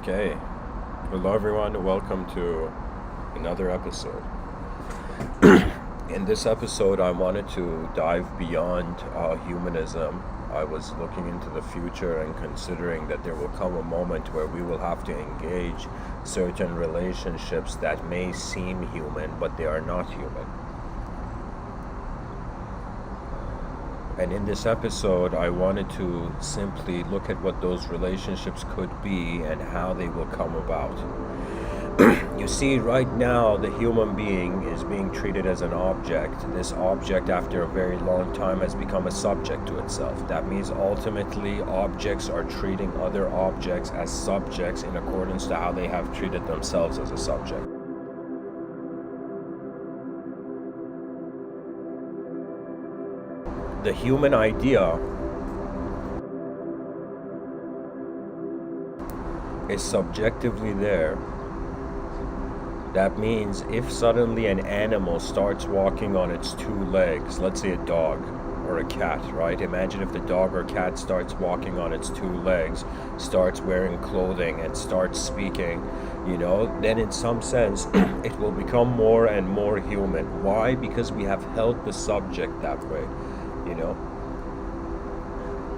Okay. Hello, everyone. Welcome to another episode. In this episode, I wanted to dive beyond humanism. I was looking into the future and considering that there will come a moment where we will have to engage certain relationships that may seem human, but they are not human. And in this episode, I wanted to simply look at what those relationships could be and how they will come about. You see, right now, the human being is being treated as an object. This object, after a very long time, has become a subject to itself. That means ultimately, objects are treating other objects as subjects in accordance to how they have treated themselves as a subject. The human idea is subjectively there. That means if suddenly an animal starts walking on its two legs, let's say a dog or a cat, right? Imagine if the dog or cat starts walking on its two legs, starts wearing clothing and starts speaking, then in some sense it will become more and more human. Why? Because we have held the subject that way.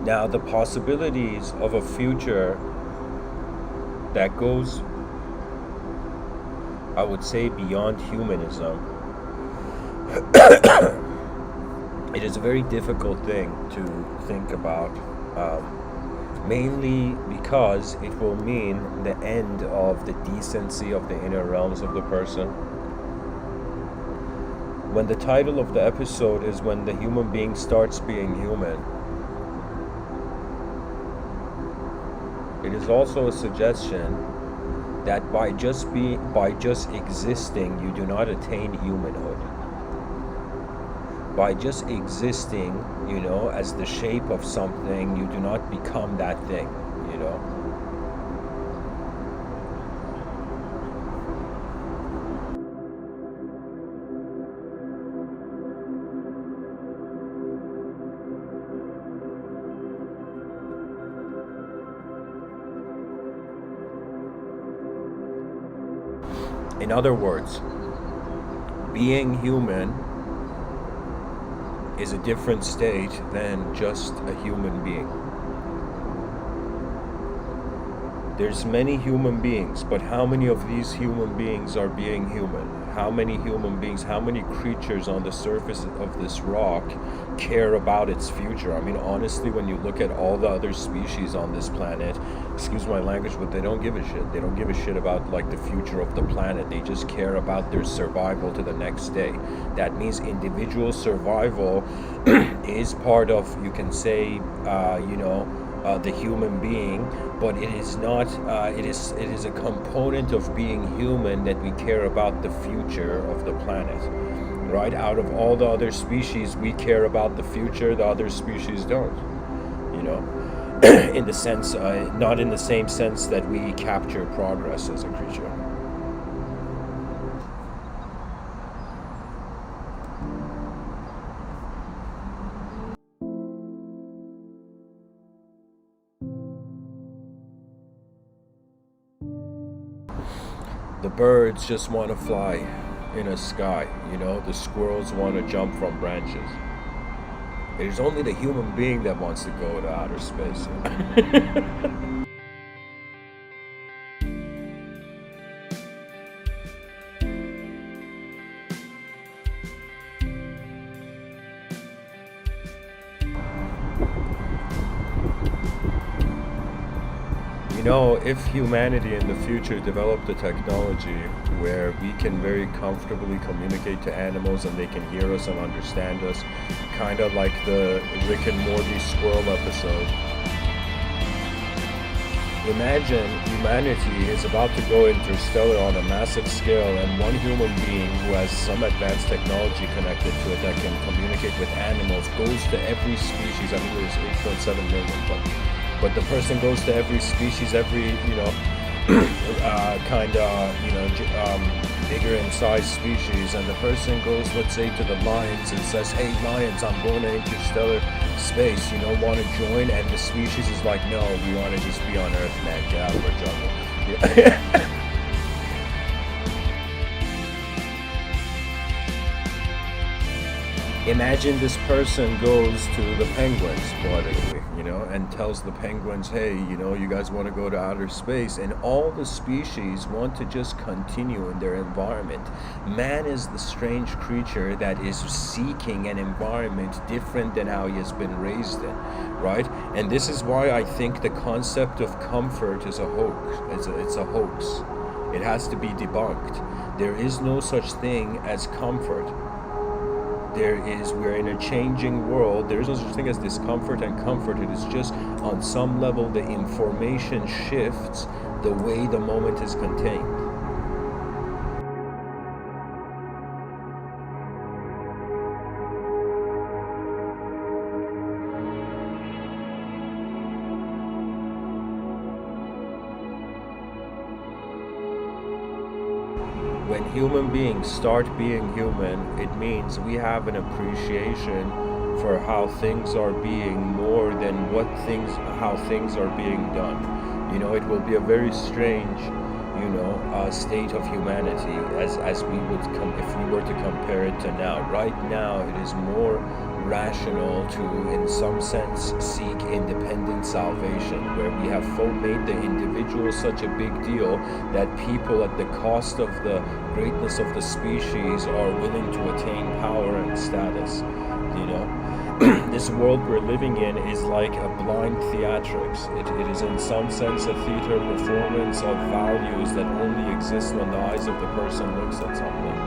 Now, the possibilities of a future that goes, I would say, beyond humanism, it is a very difficult thing to think about, mainly because it will mean the end of the decency of the inner realms of the person. When the title of the episode is When the Human Being Starts Being Human, it is also a suggestion that by just existing, you do not attain humanhood. By just existing, as the shape of something, you do not become that thing, In other words, being human is a different state than just a human being. There's many human beings, but how many of these human beings are being human? How many human beings, how many creatures on the surface of this rock care about its future? I mean, honestly, when you look at all the other species on this planet, excuse my language, but they don't give a shit. They don't give a shit about the future of the planet. They just care about their survival to the next day. That means individual survival is part of, you can say, the human being, but it is not. It is a component of being human that we care about the future of the planet. Right? Out of all the other species, we care about the future. The other species don't. In the sense, not in the same sense that we capture progress as a creature. The birds just want to fly in a sky, the squirrels want to jump from branches. It is only the human being that wants to go to outer space. If humanity in the future developed a technology where we can very comfortably communicate to animals and they can hear us and understand us, kind of like the Rick and Morty squirrel episode. Imagine humanity is about to go interstellar on a massive scale, and one human being who has some advanced technology connected to it that can communicate with animals goes to every species. I mean, there's 8.7 million, but the person goes to every species, every, bigger in size species, and the person goes, let's say, to the lions and says, hey lions, I'm going to interstellar space, want to join? And the species is like, no, we want to just be on Earth, man, get out of our jungle. Imagine this person goes to the penguins, politically, and tells the penguins, hey, you guys want to go to outer space, and all the species want to just continue in their environment. Man is the strange creature that is seeking an environment different than how he has been raised in, right? And this is why I think the concept of comfort is a hoax. It's a hoax. It has to be debunked. There is no such thing as comfort. We're in a changing world. There is no such thing as discomfort and comfort. It is just on some level the information shifts the way the moment is contained. When human beings start being human, it means we have an appreciation for how things are being more than how things are being done. It will be a very strange, state of humanity as we would if we were to compare it to now. Right now, it is more rational to, in some sense, seek independent salvation, where we have made the individual such a big deal that people, at the cost of the greatness of the species, are willing to attain power and status. This world we're living in is like a blind theatrics. It is in some sense a theater performance of values that only exist when the eyes of the person looks at something.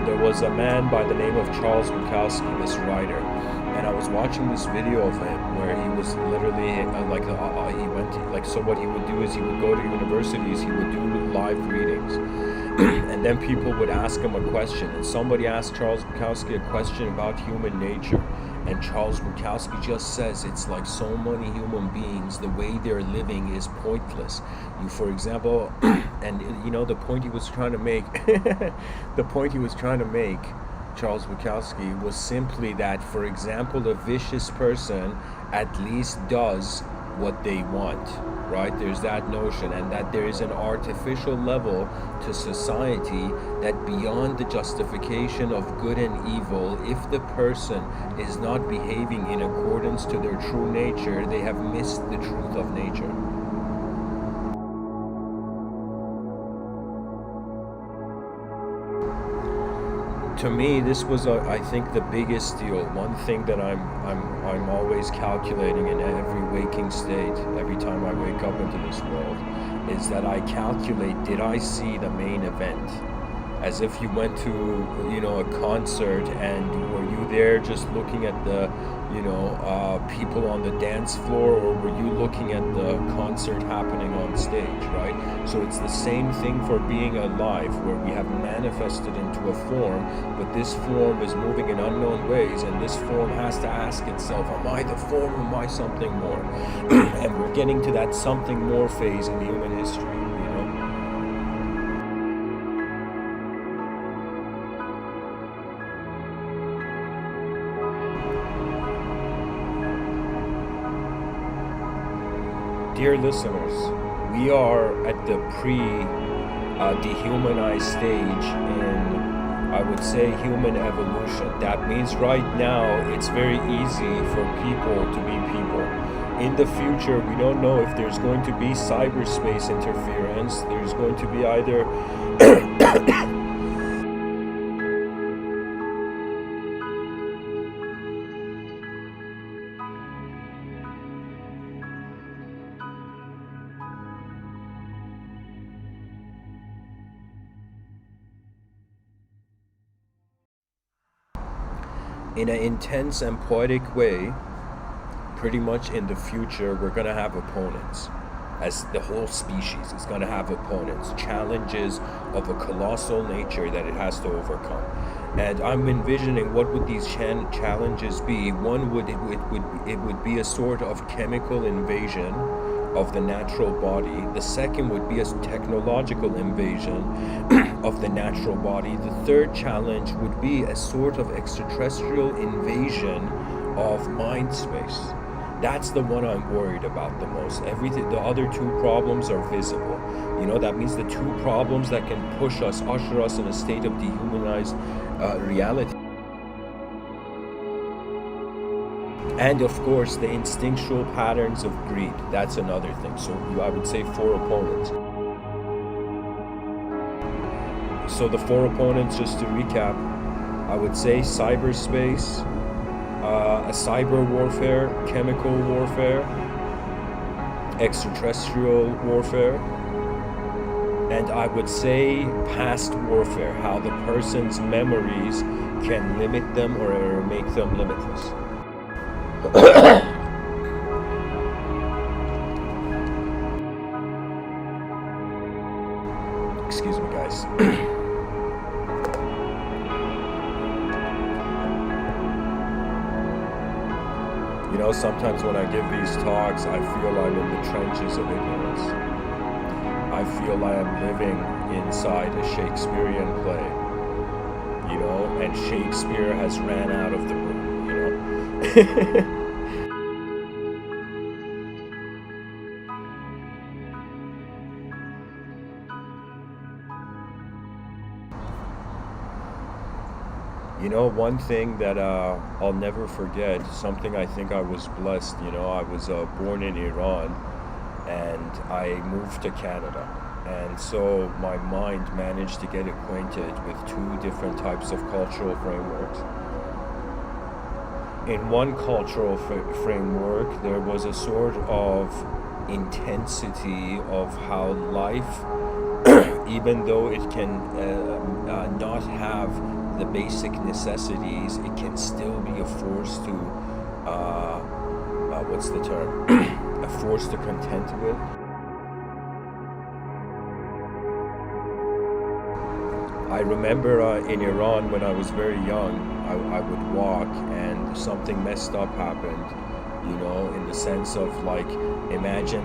There was a man by the name of Charles Bukowski, this writer, and I was watching this video of him where he was literally so what he would do is he would go to universities, he would do live readings, and then people would ask him a question, and somebody asked Charles Bukowski a question about human nature, and Charles Bukowski just says it's like so many human beings, the way they're living is pointless. For example, and the point he was trying to make, Charles Bukowski, was simply that, for example, a vicious person at least does what they want, right? There's that notion, and that there is an artificial level to society that beyond the justification of good and evil, if the person is not behaving in accordance to their true nature, they have missed the truth of nature. To me, this was, I think, the biggest deal. One thing that I'm always calculating in every waking state, every time I wake up into this world, is that I calculate, did I see the main event? As if you went to, a concert, and were you there just looking at the, people on the dance floor, or were you looking at the concert happening on stage, right? So it's the same thing for being alive, where we have manifested into a form, but this form is moving in unknown ways, and this form has to ask itself, am I the form, or am I something more? And we're getting to that something more phase in human history. Dear listeners, we are at the dehumanized stage in, I would say, human evolution. That means right now it's very easy for people to be people. In the future, we don't know if there's going to be cyberspace interference. There's going to be either in an intense and poetic way, pretty much in the future, we're going to have opponents. As the whole species is going to have opponents, challenges of a colossal nature that it has to overcome. And I'm envisioning, what would these challenges be? One it would be a sort of chemical invasion of the natural body. The second would be a technological invasion of the natural body. The third challenge would be a sort of extraterrestrial invasion of mind space. That's the one I'm worried about the most. Everything, the other two problems are visible. That means the two problems that can push us, usher us in a state of dehumanized reality. And of course, the instinctual patterns of greed. That's another thing. So I would say 4 opponents. So the 4 opponents, just to recap, I would say cyberspace, a cyber warfare, chemical warfare, extraterrestrial warfare, and I would say past warfare, how the person's memories can limit them or make them limitless. Excuse me, guys. Sometimes when I give these talks, I feel I'm in the trenches of ignorance. I feel I am living inside a Shakespearean play, and Shakespeare has ran out of the room, One thing that I'll never forget, something I think I was blessed, I was born in Iran and I moved to Canada. And so my mind managed to get acquainted with 2 different types of cultural frameworks. In one cultural framework, there was a sort of intensity of how life, even though it can not have the basic necessities, it can still be a force to, what's the term? A force to contend with. I remember in Iran when I was very young, I would walk and something messed up happened, in the sense of imagine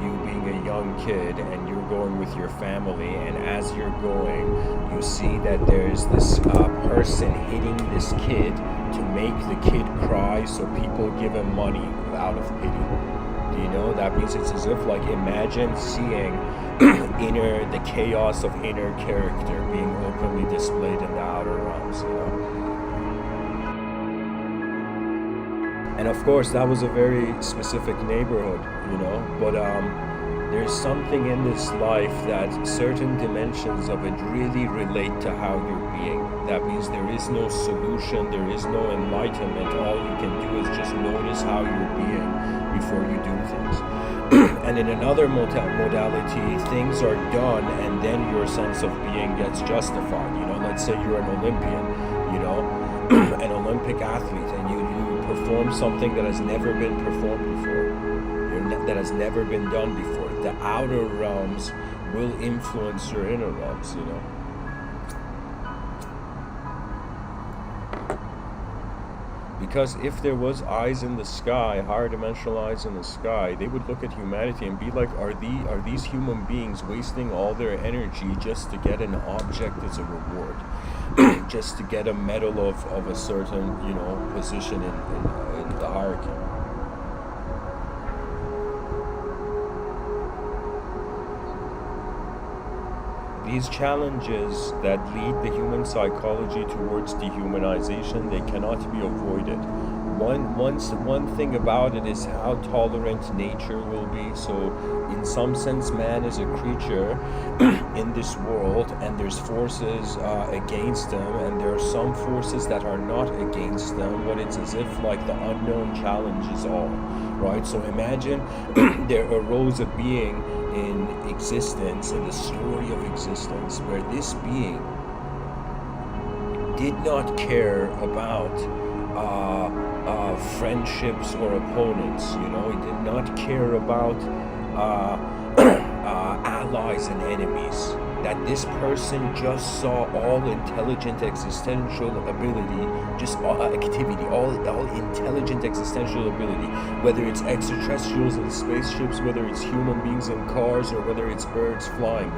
you being a young kid and you're going with your family, and as you're going, you see that there's this person hitting this kid to make the kid cry, so people give him money out of pity. That means it's as if imagine seeing the chaos of inner character being openly displayed in the outer realms, And of course, that was a very specific neighborhood, but there's something in this life that certain dimensions of it really relate to how you're being. That means there is no solution, there is no enlightenment. All you can do is just notice how you're being before you do things. And in another modality, things are done and then your sense of being gets justified. Let's say you're an Olympian, an Olympic athlete, and you perform something that has never been performed before, that has never been done before. The outer realms will influence your inner realms, Because if there was eyes in the sky, higher dimensional eyes in the sky, they would look at humanity and be like, are these human beings wasting all their energy just to get an object as a reward? Just to get a medal of a certain, position in the hierarchy. These challenges that lead the human psychology towards dehumanization, they cannot be avoided. One thing about it is how tolerant nature will be. So in some sense, man is a creature in this world, and there's forces against them, and there are some forces that are not against them, but it's as if the unknown challenges all, right? So imagine there arose a being in existence, in the story of existence, where this being did not care about friendships or opponents, he did not care about allies and enemies. That this person just saw all intelligent existential ability, just activity, all intelligent existential ability, whether it's extraterrestrials in spaceships, whether it's human beings in cars, or whether it's birds flying,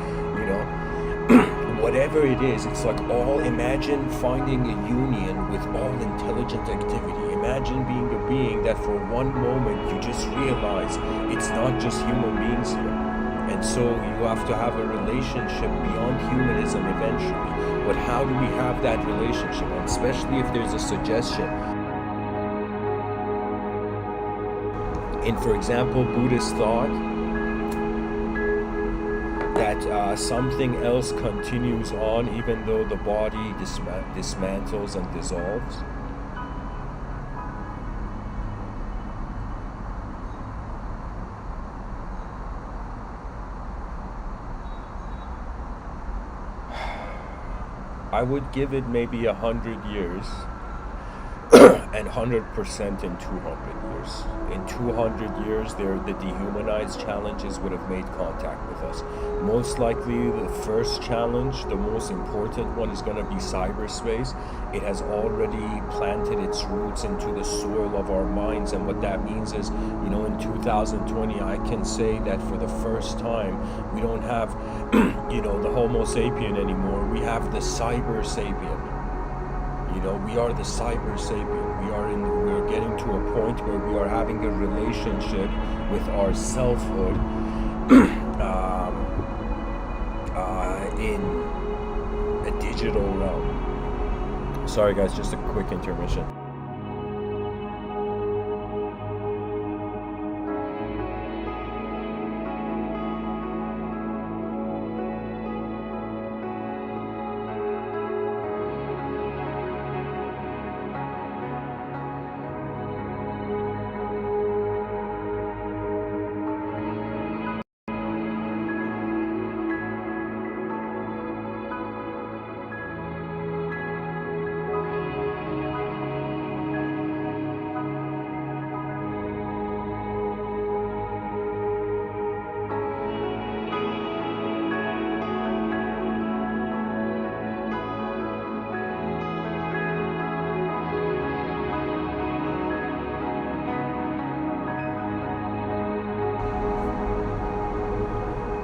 whatever it is, it's all, imagine finding a union with all intelligent activity. imagine being a being that for one moment you just realize it's not just human beings here. And so you have to have a relationship beyond humanism eventually. But how do we have that relationship? And especially if there's a suggestion in, for example, Buddhist thought, that something else continues on even though the body dismantles and dissolves. I would give it maybe 100 years and 100% in 200 years. In 200 years, the dehumanized challenges would have made contact with us. Most likely, the first challenge, the most important one, is going to be cyberspace. It has already planted its roots into the soil of our minds, and what that means is, in 2020, I can say that for the first time, we don't have, the Homo sapien anymore. We have the cyber sapien. We are the cyber sapien. We're getting to a point where we are having a relationship with our selfhood in a digital realm. Sorry guys, just a quick intermission.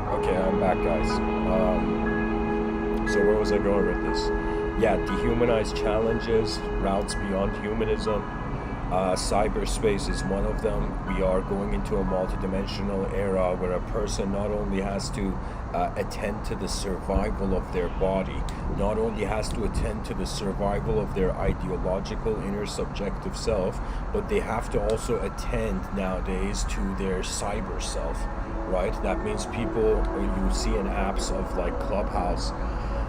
Okay, I'm back, guys. So where was I going with this? Yeah, dehumanized challenges, routes beyond humanism. Cyberspace is one of them. We are going into a multidimensional era where a person not only has to attend to the survival of their body, not only has to attend to the survival of their ideological inner subjective self, but they have to also attend nowadays to their cyber self, right? That means people, you see in apps of like Clubhouse,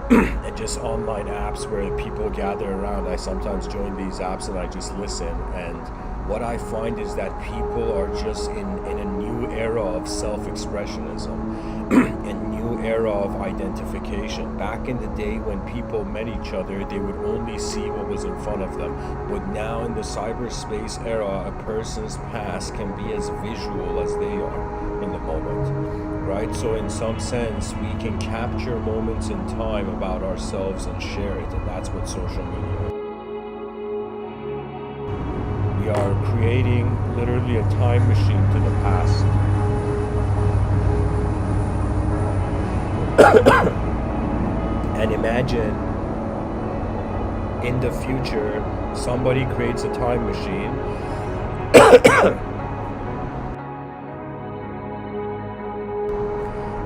and just online apps where people gather around. I sometimes join these apps and I just listen, and what I find is that people are just in a new era of self-expressionism, a new era of identification. Back in the day when people met each other, they would only see what was in front of them, but now in the cyberspace era, a person's past can be as visual as they are in the moment. Right? So in some sense, we can capture moments in time about ourselves and share it, and that's what social media is. We are creating literally a time machine to the past. And imagine in the future, somebody creates a time machine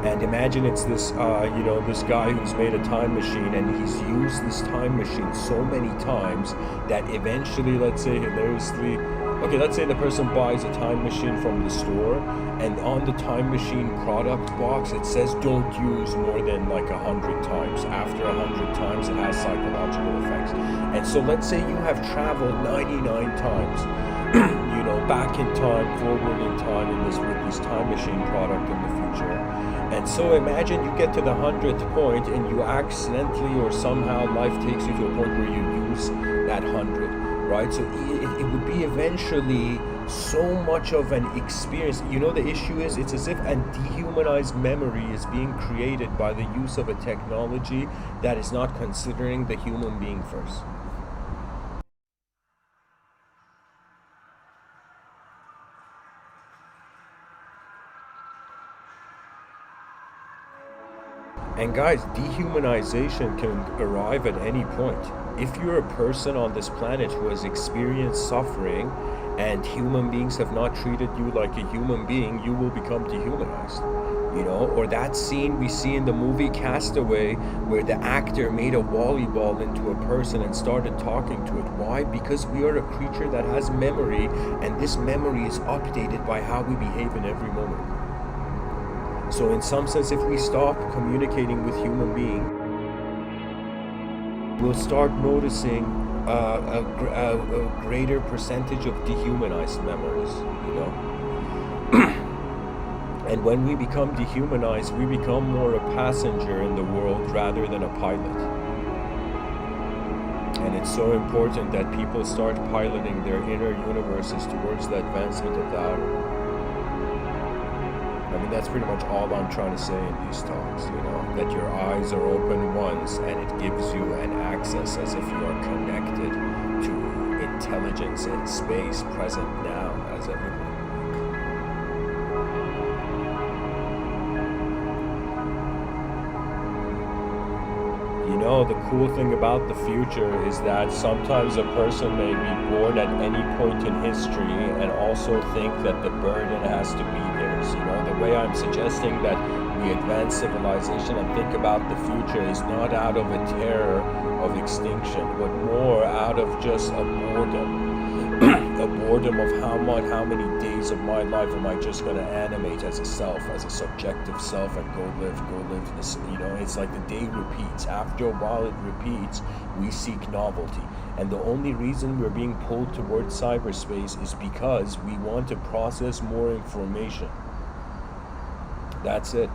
and imagine it's this, this guy who's made a time machine, and he's used this time machine so many times that eventually, let's say the person buys a time machine from the store, and on the time machine product box, it says don't use more than like 100 times. After 100 times, it has psychological effects. And so let's say you have traveled 99 times, back in time, forward in time with this time machine product in the future. And so imagine you get to the 100th point and you accidentally or somehow life takes you to a point where you use that 100, right? So it would be eventually so much of an experience. The issue is it's as if a dehumanized memory is being created by the use of a technology that is not considering the human being first. And guys, dehumanization can arrive at any point. If you're a person on this planet who has experienced suffering and human beings have not treated you like a human being, you will become dehumanized. You know, or that scene we see in the movie Castaway where the actor made a volleyball into a person and started talking to it. Why? Because we are a creature that has memory, and this memory is updated by how we behave in every moment. So in some sense, if we stop communicating with human beings, we'll start noticing a greater percentage of dehumanized memories, you know. And when we become dehumanized, we become more a passenger in the world rather than a pilot. And it's so important that people start piloting their inner universes towards the advancement of the outer. I mean, that's pretty much all I'm trying to say in these talks, you know, that your eyes are open once and it gives you an access as if you are connected to intelligence in space, present now, as everything. You know, the cool thing about the future is that sometimes a person may be born at any point in history and also think that the burden has to be theirs. You know, the way I'm suggesting that we advance civilization and think about the future is not out of a terror of extinction, but more out of just a boredom. A boredom of how many days of my life am I just going to animate as a self, as a subjective self, and go live this, you know. It's like the day repeats. After a while it repeats, we seek novelty. And the only reason we're being pulled towards cyberspace is because we want to process more information. That's it.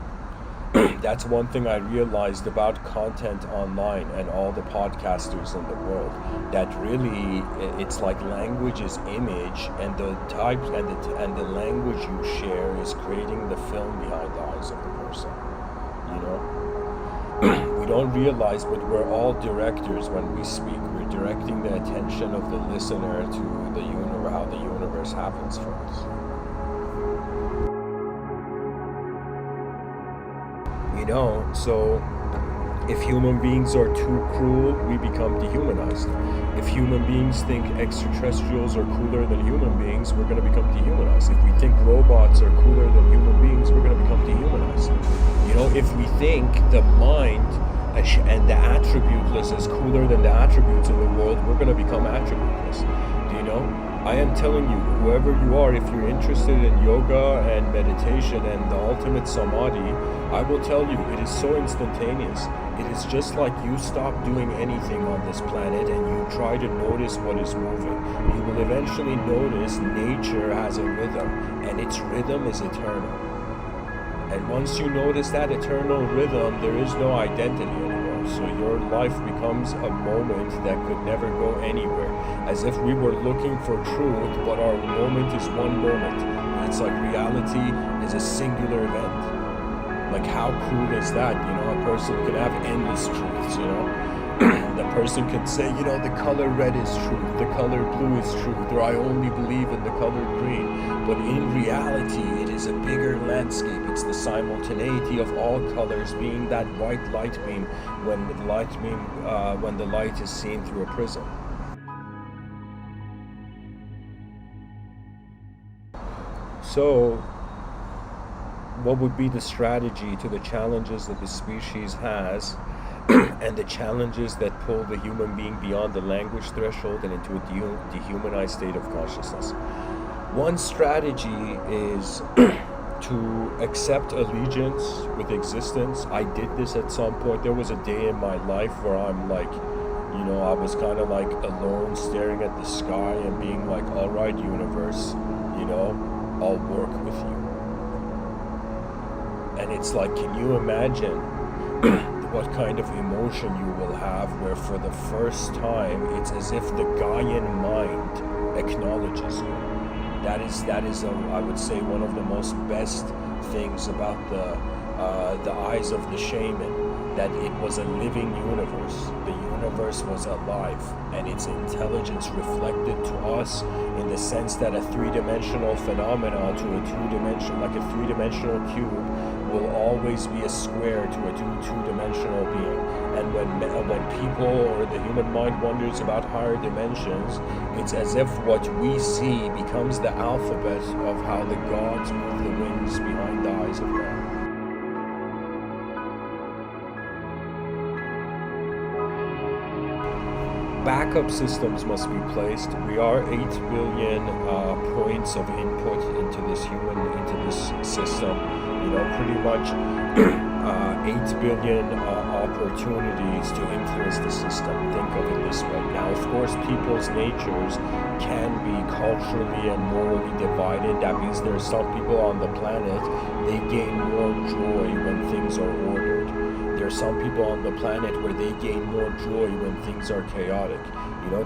That's one thing I realized about content online and all the podcasters in the world, that really it's like language is image, and the type and the language you share is creating the film behind the eyes of the person, you know. We don't realize, but we're all directors when we speak. We're directing the attention of the listener to the universe, how the universe happens for us. You know, so if human beings are too cruel, we become dehumanized. If human beings think extraterrestrials are cooler than human beings, we're going to become dehumanized. If we think robots are cooler than human beings, we're going to become dehumanized. You know, if we think the mind and the attributeless is cooler than the attributes in the world, we're going to become attributeless. Do you know? I am telling you, whoever you are, if you're interested in yoga and meditation and the ultimate samadhi, I will tell you, it is so instantaneous. It is just like you stop doing anything on this planet and you try to notice what is moving. You will eventually notice nature has a rhythm, and its rhythm is eternal. And once you notice that eternal rhythm, there is no identity anymore. So your life becomes a moment that could never go anywhere. As if we were looking for truth, but our moment is one moment. It's like reality is a singular event. Like, how cool is that? You know, a person can have endless truths, you know. The person can say, you know, the color red is truth, the color blue is truth, or I only believe in the color green. But in reality, it is a bigger landscape. It's the simultaneity of all colors being that white light beam when the light is seen through a prism. So, what would be the strategy to the challenges that the species has and the challenges that pull the human being beyond the language threshold and into a dehumanized state of consciousness? One strategy is to accept allegiance with existence. I did this at some point. There was a day in my life where I'm like, you know, I was kind of like alone staring at the sky and being like, all right, universe, you know, I'll work with you. And it's like, can you imagine what kind of emotion you will have where for the first time it's as if the Gaian mind acknowledges you. That is I would say one of the most best things about the eyes of the shaman, that it was a living universe. The universe was alive, and its intelligence reflected to us in the sense that a three-dimensional phenomenon to a two-dimensional, like a three-dimensional cube, will always be a square to a two-dimensional being. And when people or the human mind wonders about higher dimensions, it's as if what we see becomes the alphabet of how the gods move the wings behind the eyes of man. Backup systems must be placed. We are 8 billion points of input into this system. Pretty much 8 billion opportunities to influence the system. Think of it this way. Now, of course, people's natures can be culturally and morally divided. That means there are some people on the planet, they gain more joy when things are ordered. There are some people on the planet where they gain more joy when things are chaotic.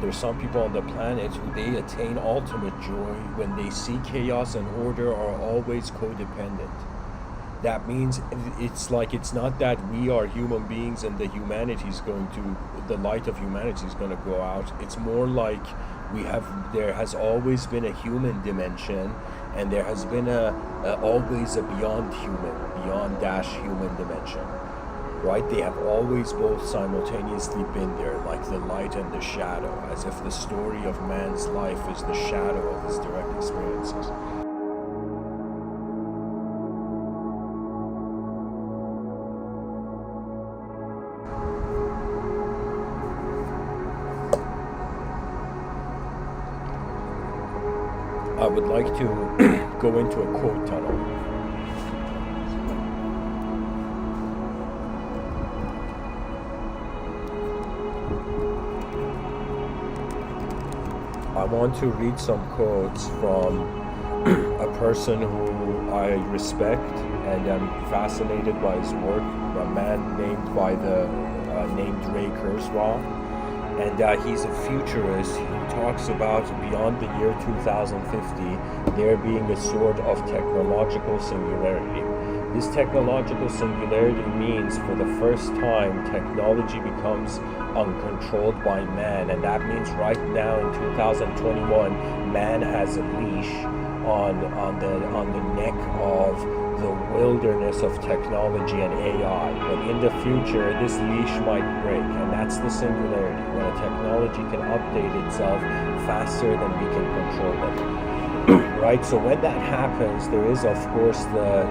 There's some people on the planet who they attain ultimate joy when they see chaos and order are always codependent. That means it's not that we are human beings and the light of humanity is going to go out. It's more like there has always been a human dimension, and there has been always a beyond human dimension. Right? They have always both simultaneously been there, like the light and the shadow, as if the story of man's life is the shadow of his direct experiences. I would like to go into a quote tunnel. I want to read some quotes from a person who I respect and am fascinated by his work, a man named Ray Kurzweil. And he's a futurist who talks about beyond the year 2050 there being a sort of technological singularity. This technological singularity means for the first time technology becomes uncontrolled by man, and that means right now in 2021 man has a leash on the neck of the wilderness of technology and AI. But in the future this leash might break, and that's the singularity, when a technology can update itself faster than we can control it. Right, so when that happens, there is of course the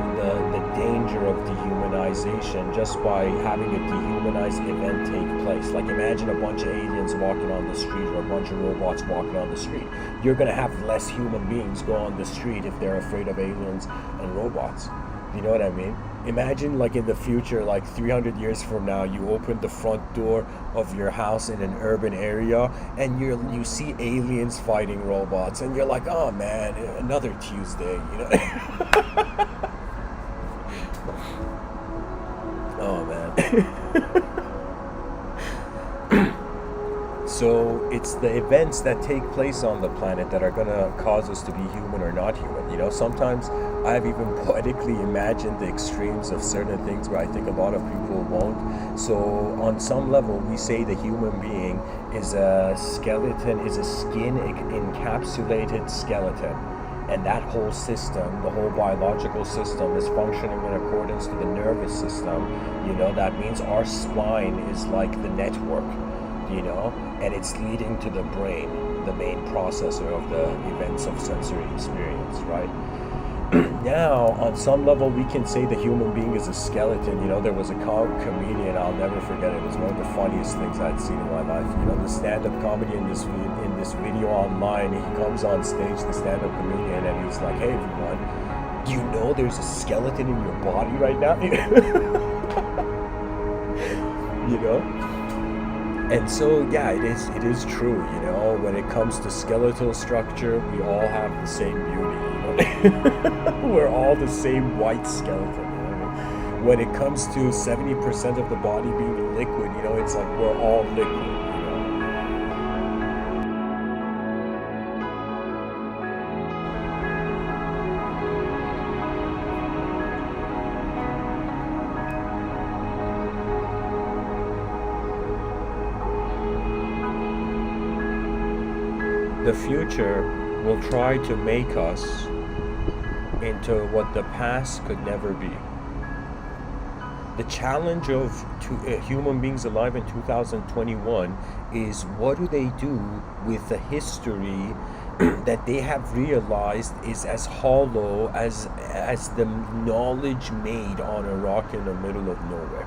danger of dehumanization just by having a dehumanized event take place. Like imagine a bunch of aliens walking on the street or a bunch of robots walking on the street. You're going to have less human beings go on the street if they're afraid of aliens and robots. You know what I mean? Imagine like in the future, like 300 years from now, you open the front door of your house in an urban area and you see aliens fighting robots, and you're like, oh man, another Tuesday, Oh man. So it's the events that take place on the planet that are going to cause us to be human or not human. Sometimes I've even poetically imagined the extremes of certain things where I think a lot of people won't. So on some level, we say the human being is a skeleton, is a skin encapsulated skeleton. And that whole system, the whole biological system, is functioning in accordance to the nervous system. That means our spine is like the network. And it's leading to the brain, the main processor of the events of sensory experience, right? Now, on some level, we can say the human being is a skeleton. There was a comedian, I'll never forget it. It was one of the funniest things I'd seen in my life. The stand-up comedy in this video online, he comes on stage, the stand-up comedian, and he's like, hey everyone, do you know there's a skeleton in your body right now? And so, yeah, it is true, when it comes to skeletal structure, we all have the same beauty, We're all the same white skeleton, When it comes to 70% of the body being liquid, it's like we're all liquid, The future will try to make us into what the past could never be. The challenge of human beings alive in 2021 is, what do they do with the history that they have realized is as hollow as the knowledge made on a rock in the middle of nowhere?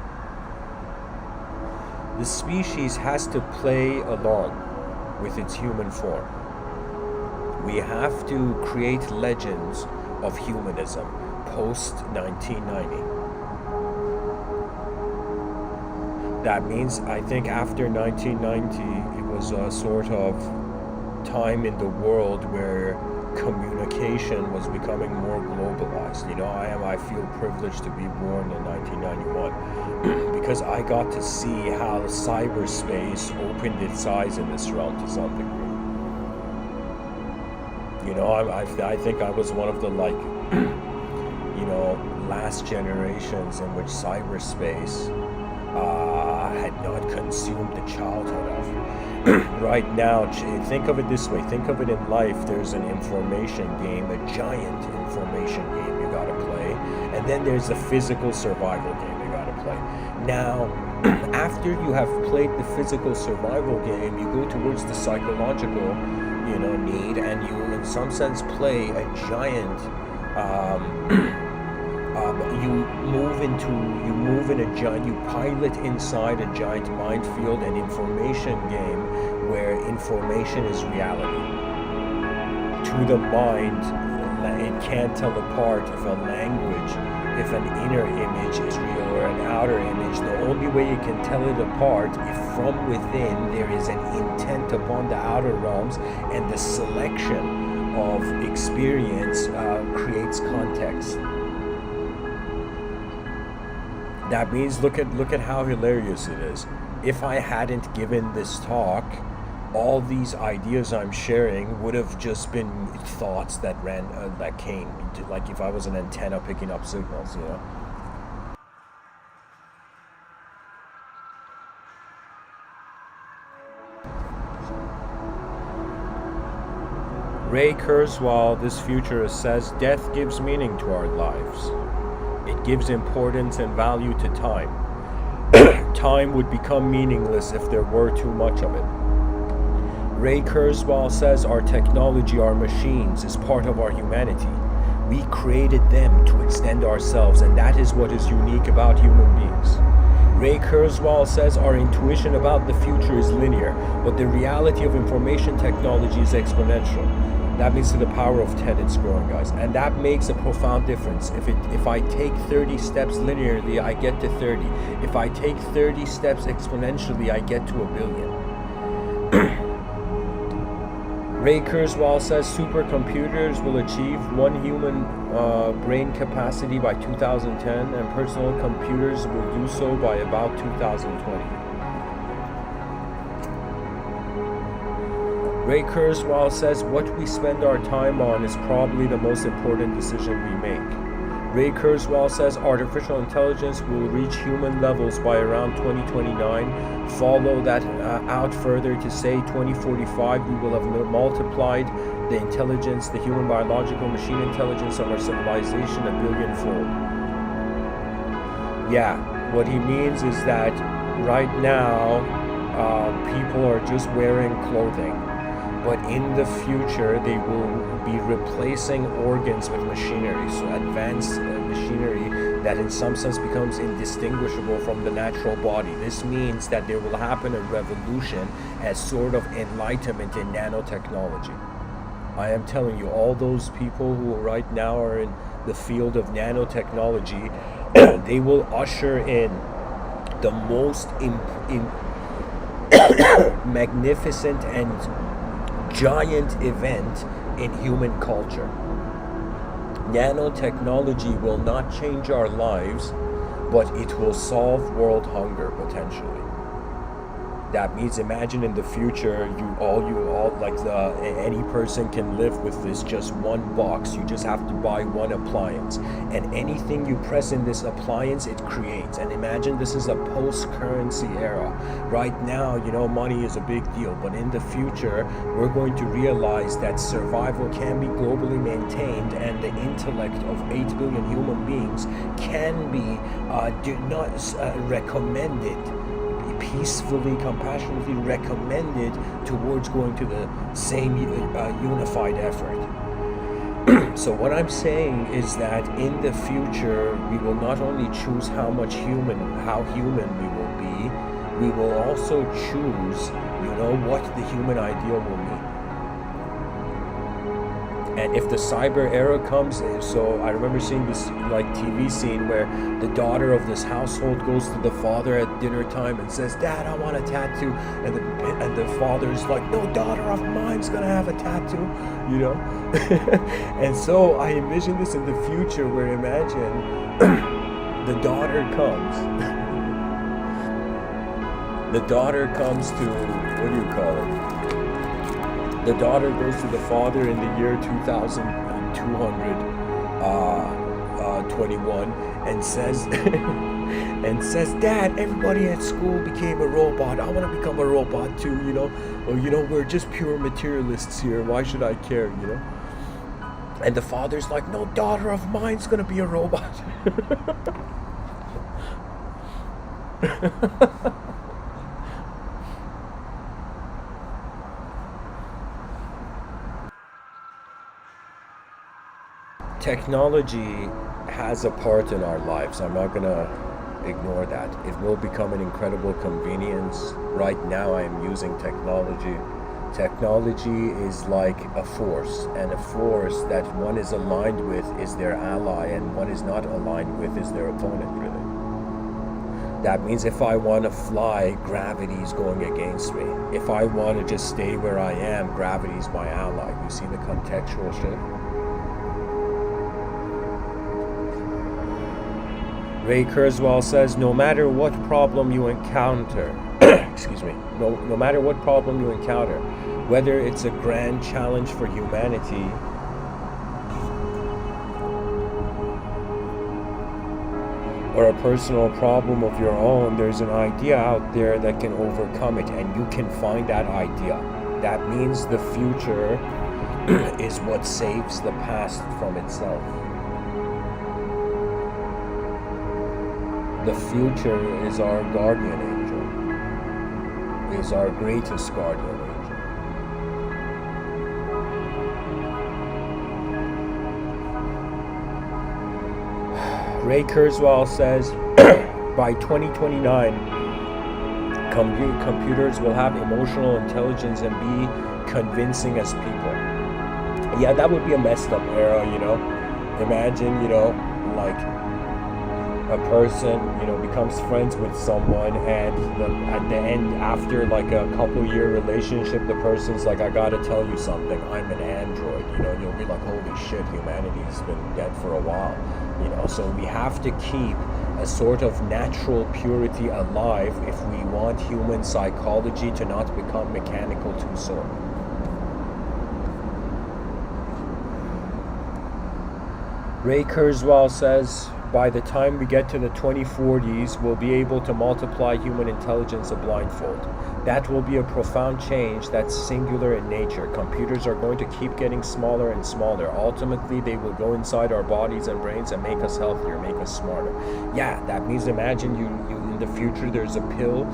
The species has to play along with its human form. We have to create legends of humanism post 1990. That means, I think after 1990, it was a sort of time in the world where communication was becoming more globalized. I feel privileged to be born in 1991 because I got to see how cyberspace opened its eyes in this realm to some degree. I think I was one of the last generations in which cyberspace had not consumed the childhood of. Right now, think of it this way. Think of it in life. There's an information game, a giant information game you gotta play. And then there's a physical survival game you gotta play. Now, after you have played the physical survival game, you go towards the psychological, need, and you, in some sense, play a giant, you pilot inside a giant minefield, an information game where information is reality. To the mind, it can't tell apart if a language, if an inner image is real or an outer image. The only way you can tell it apart if from within there is an intent upon the outer realms, and the selection of experience creates context. That means, look at how hilarious it is. If I hadn't given this talk, all these ideas I'm sharing would have just been thoughts that came, like if I was an antenna picking up signals, Ray Kurzweil, this futurist, says death gives meaning to our lives. It gives importance and value to time. Time would become meaningless if there were too much of it. Ray Kurzweil says our technology, our machines, is part of our humanity. We created them to extend ourselves, and that is what is unique about human beings. Ray Kurzweil says our intuition about the future is linear, but the reality of information technology is exponential. That means to the power of 10 it's growing, guys. And that makes a profound difference. If I take 30 steps linearly, I get to 30. If I take 30 steps exponentially, I get to 1 billion. Ray Kurzweil says supercomputers will achieve 1 human brain capacity by 2010, and personal computers will do so by about 2020. Ray Kurzweil says what we spend our time on is probably the most important decision we make. Ray Kurzweil says artificial intelligence will reach human levels by around 2029. Follow that out further to say 2045 we will have multiplied the intelligence, the human biological machine intelligence of our civilization 1 billion-fold. Yeah, what he means is that right now people are just wearing clothing. But in the future, they will be replacing organs with machinery, so advanced machinery that in some sense becomes indistinguishable from the natural body. This means that there will happen a revolution as sort of enlightenment in nanotechnology. I am telling you, all those people who right now are in the field of nanotechnology, they will usher in the most magnificent and giant event in human culture. Nanotechnology will not change our lives, but it will solve world hunger potentially. That means imagine in the future, any person can live with this just one box. You just have to buy one appliance, and anything you press in this appliance, it creates. And imagine this is a post-currency era. Right now, money is a big deal, but in the future, we're going to realize that survival can be globally maintained, and the intellect of 8 billion human beings can be recommended, peacefully, compassionately recommended towards going to the same unified effort. So what I'm saying is that in the future, we will not only choose how human we will be, we will also choose, what the human ideal will mean. And if the cyber era comes, so I remember seeing this TV scene where the daughter of this household goes to the father at dinner time and says, "Dad, I want a tattoo," and the father's like, "No daughter of mine's gonna have a tattoo," And so I envision this in the future, where imagine the daughter comes. The daughter comes to, what do you call it? The daughter goes to the father in the year 2221 and says, "Dad, everybody at school became a robot. I want to become a robot too, we're just pure materialists here. Why should I care, And the father's like, "No daughter of mine's going to be a robot." Technology has a part in our lives. I'm not going to ignore that. It will become an incredible convenience. Right now I am using technology. Technology is like a force, and a force that one is aligned with is their ally, and one is not aligned with is their opponent, really. That means if I want to fly, gravity is going against me. If I want to just stay where I am, gravity is my ally. You see the contextual shift? Ray Kurzweil says, no matter what problem you encounter, no matter what problem you encounter, whether it's a grand challenge for humanity or a personal problem of your own, there's an idea out there that can overcome it, and you can find that idea. That means the future is what saves the past from itself. The future is our guardian angel, is our greatest guardian angel. Ray Kurzweil says, by 2029, computers will have emotional intelligence and be convincing as people. Yeah, that would be a messed up era, Imagine, a person, becomes friends with someone, and at the end, after like a couple year relationship, the person's like, "I gotta tell you something, I'm an android," and you'll be like, "Holy shit, humanity's been dead for a while," so we have to keep a sort of natural purity alive if we want human psychology to not become mechanical too soon. Ray Kurzweil says, by the time we get to the 2040s, we'll be able to multiply human intelligence a blindfold. That will be a profound change that's singular in nature. Computers are going to keep getting smaller and smaller. Ultimately, they will go inside our bodies and brains and make us healthier, make us smarter. Yeah, that means imagine you in the future, there's a pill,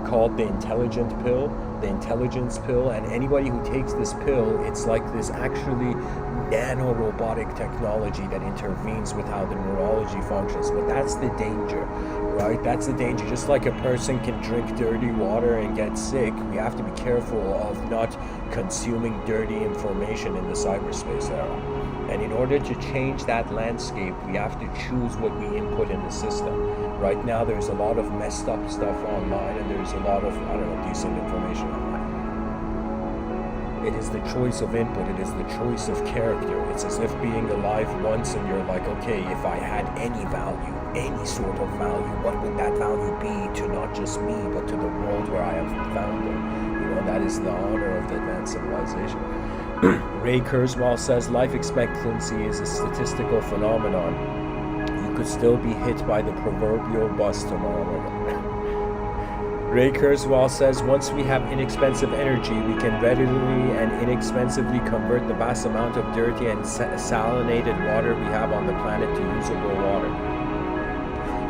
called the intelligence pill, and anybody who takes this pill, it's like this actually nano-robotic technology that intervenes with how the neurology functions. But that's the danger, right? That's the danger. Just like a person can drink dirty water and get sick, we have to be careful of not consuming dirty information in the cyberspace era. And in order to change that landscape, we have to choose what we input in the system. Right now, there's a lot of messed up stuff online, and there's a lot of, decent information online. It is the choice of input. It is the choice of character. It's as if being alive once and you're like, okay, if I had any value, any sort of value, what would that value be to not just me, but to the world where I have found it? You know, that is the honor of the advanced civilization. Ray Kurzweil says life expectancy is a statistical phenomenon. You could still be hit by the proverbial bus tomorrow. Ray Kurzweil says once we have inexpensive energy, we can readily and inexpensively convert the vast amount of dirty and salinated water we have on the planet to usable water.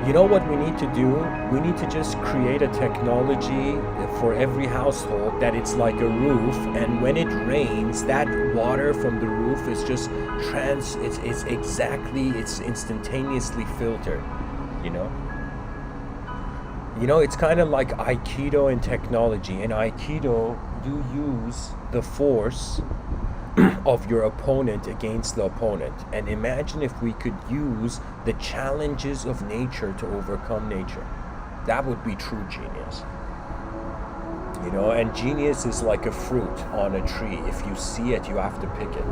You know what we need to do? We need to just create a technology for every household that it's like a roof, and when it rains, that water from the roof is just it's instantaneously filtered, you know? You know, it's kind of like Aikido and technology. In Aikido, you use the force of your opponent against the opponent. And imagine if we could use the challenges of nature to overcome nature. That would be true genius. You know, and genius is like a fruit on a tree. If you see it, you have to pick it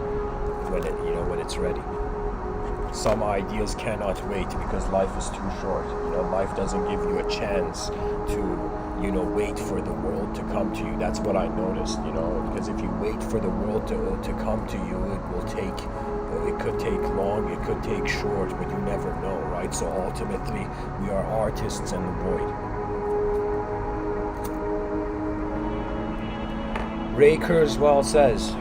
when it's ready. Some ideas cannot wait because life is too short. You know, life doesn't give you a chance to, wait for the world to come to you. That's what I noticed, because if you wait for the world to come to you, it could take long, it could take short, but you never know, right? So ultimately, we are artists in the void. Ray Kurzweil says,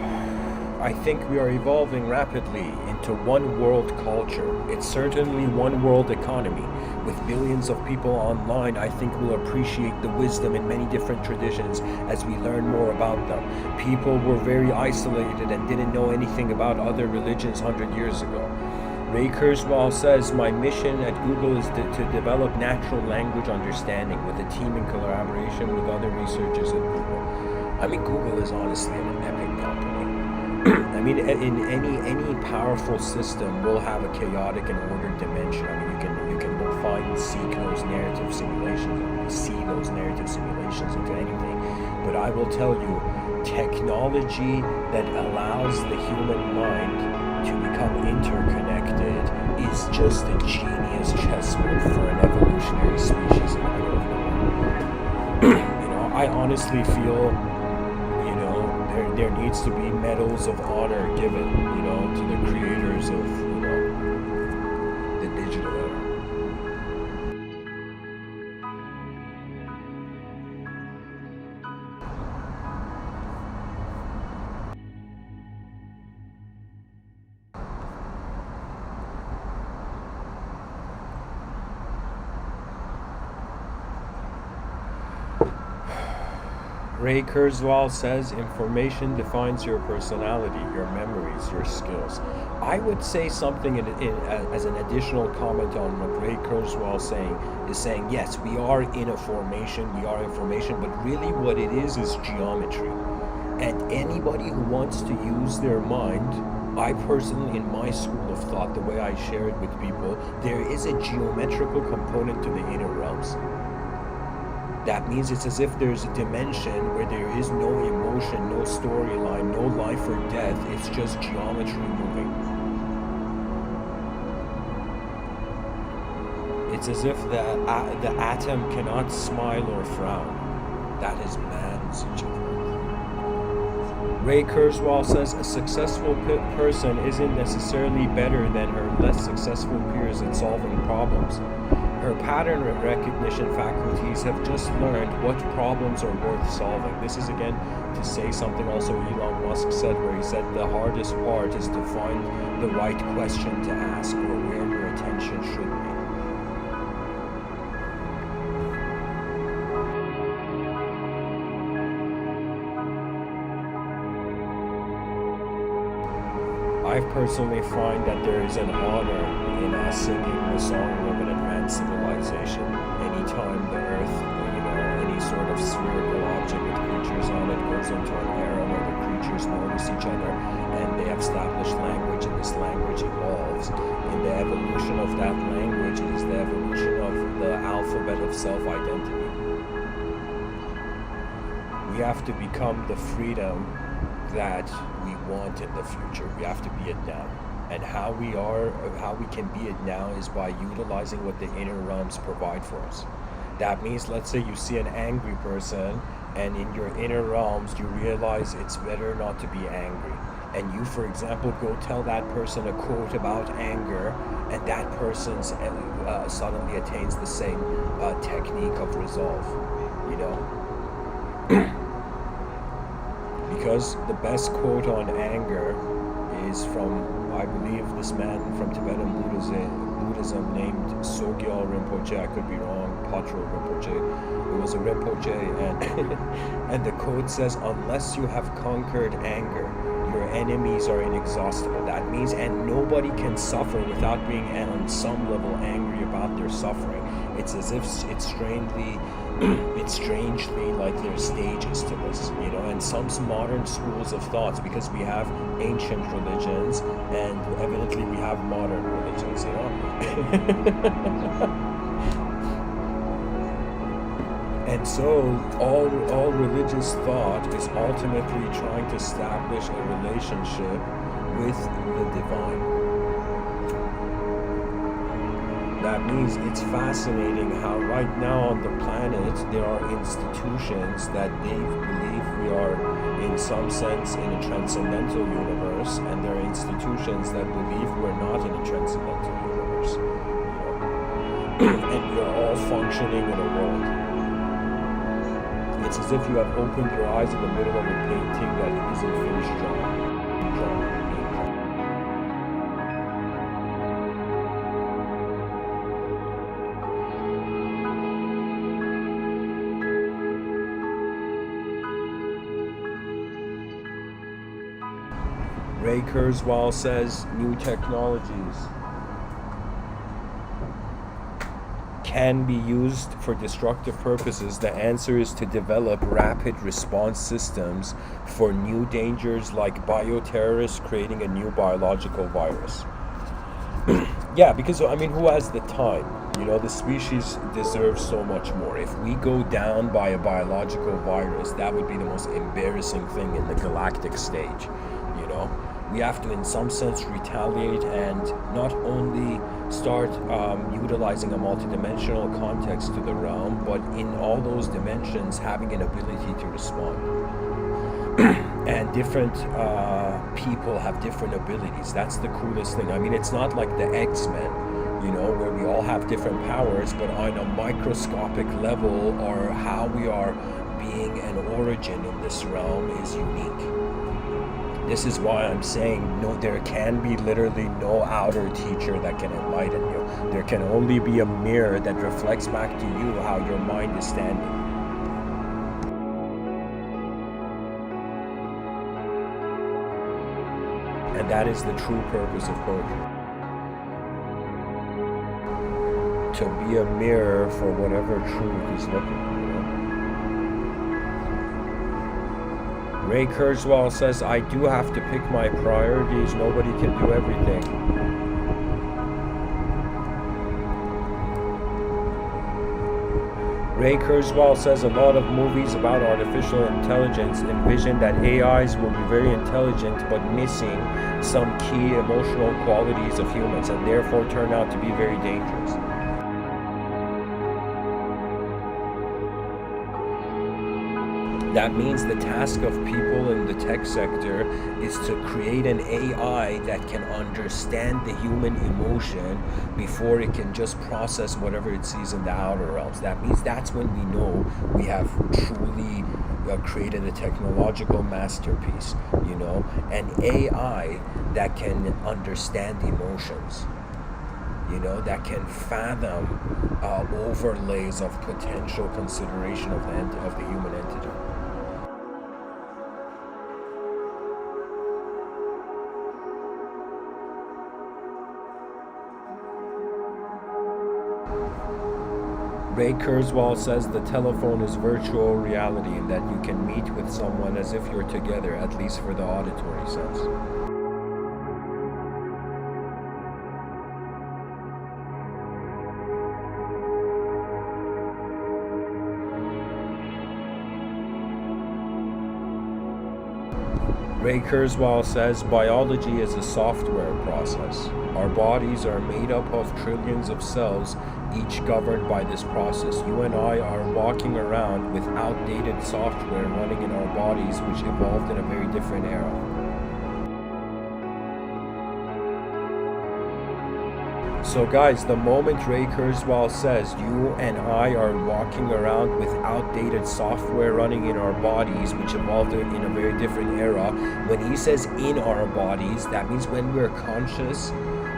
I think we are evolving rapidly into one world culture. It's certainly one world economy. With billions of people online, I think we'll appreciate the wisdom in many different traditions as we learn more about them. People were very isolated and didn't know anything about other religions 100 years ago. Ray Kurzweil says, my mission at Google is to develop natural language understanding with a team in collaboration with other researchers at Google. I mean, Google is honestly an epic company. I mean, in any powerful system will have a chaotic and ordered dimension. I mean, you can seek those narrative simulations, see those narrative simulations into anything. But I will tell you, technology that allows the human mind to become interconnected is just a genius chessboard for an evolutionary species in the middle of nowhere. I honestly feel there needs to be medals of honor given, to the creators of, the digital era. Ray Kurzweil says information defines your personality, your memories, your skills. I would say something as an additional comment on what Ray Kurzweil is saying, yes, we are in a formation, we are information, but really what it is geometry. And anybody who wants to use their mind, I personally, in my school of thought, the way I share it with people, there is a geometrical component to the inner realms. That means it's as if there's a dimension where there is no emotion, no storyline, no life or death. It's just geometry moving. It's as if the atom cannot smile or frown. That is man's achievement. Ray Kurzweil says a successful person isn't necessarily better than her less successful peers at solving problems. Her pattern recognition faculties have just learned what problems are worth solving. This is again to say something also Elon Musk said, where he said the hardest part is to find the right question to ask or where your attention should be. I personally find that there is an honor in singing the song of an advanced civilization. Anytime the Earth, any sort of spherical object with creatures on it goes into an era where the creatures notice each other and they have established language, and this language evolves. And the evolution of that language is the evolution of the alphabet of self-identity. We have to become the freedom that we want in the future. We have to be it now. And how we can be it now is by utilizing what the inner realms provide for us. That means, let's say you see an angry person, and in your inner realms you realize it's better not to be angry. And you, for example, go tell that person a quote about anger, and that person suddenly attains the same technique of resolve, you know? Because the best quote on anger is from, I believe, this man from Tibetan Buddhism named Sogyal Rinpoche. I could be wrong, Patro Rinpoche. It was a Rinpoche, and and the quote says, unless you have conquered anger, your enemies are inexhaustible. That means, and nobody can suffer without being on some level angry about their suffering. It's as if it's strangely like there's stages to this, you know, and some modern schools of thoughts, because we have ancient religions and evidently we have modern religions, you know. And so all religious thought is ultimately trying to establish a relationship with the divine. That means it's fascinating how right now on the planet there are institutions that they believe we are in some sense in a transcendental universe, and there are institutions that believe we're not in a transcendental universe, you know? And we are all functioning in a world. It's as if you have opened your eyes in the middle of a painting that isn't finished drawing. Ray Kurzweil says new technologies can be used for destructive purposes. The answer is to develop rapid response systems for new dangers like bioterrorists creating a new biological virus. Yeah, because I mean, who has the time? You know, the species deserves so much more. If we go down by a biological virus, that would be the most embarrassing thing in the galactic stage, you know? We have to, in some sense, retaliate and not only start utilizing a multidimensional context to the realm, but in all those dimensions having an ability to respond. And different people have different abilities. That's the coolest thing. I mean, it's not like the X-Men, you know, where we all have different powers, but on a microscopic level, or how we are being an origin in this realm is unique. This is why I'm saying no, there can be literally no outer teacher that can enlighten you. There can only be a mirror that reflects back to you how your mind is standing. And that is the true purpose of poetry. To be a mirror for whatever truth is looking. Ray Kurzweil says, I do have to pick my priorities. Nobody can do everything. Ray Kurzweil says a lot of movies about artificial intelligence envision that AIs will be very intelligent but missing some key emotional qualities of humans, and therefore turn out to be very dangerous. That means the task of people in the tech sector is to create an AI that can understand the human emotion before it can just process whatever it sees in the outer realms. That means that's when we know we have truly created a technological masterpiece, you know, an AI that can understand emotions, you know, that can fathom overlays of potential consideration of the human entity. Ray Kurzweil says the telephone is virtual reality, and that you can meet with someone as if you're together, at least for the auditory sense. Ray Ray Kurzweil says biology is a software process. Our bodies are made up of trillions of cells, each governed by this process. You and I are walking around with outdated software running in our bodies, which evolved in a very different era. So guys, the moment Ray Kurzweil says you and I are walking around with outdated software running in our bodies, which evolved in a very different era, when he says in our bodies, that means when we're conscious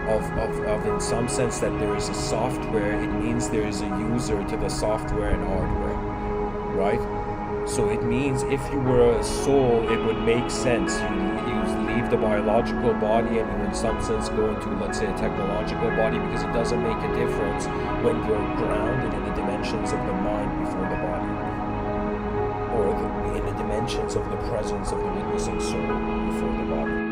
of in some sense that there is a software, it means there is a user to the software and hardware, right? So it means if you were a soul, it would make sense. You leave the biological body and you in some sense go into, let's say, a technological body, because it doesn't make a difference when you're grounded in the dimensions of the mind before the body, or in the dimensions of the presence of the witnessing soul before the body.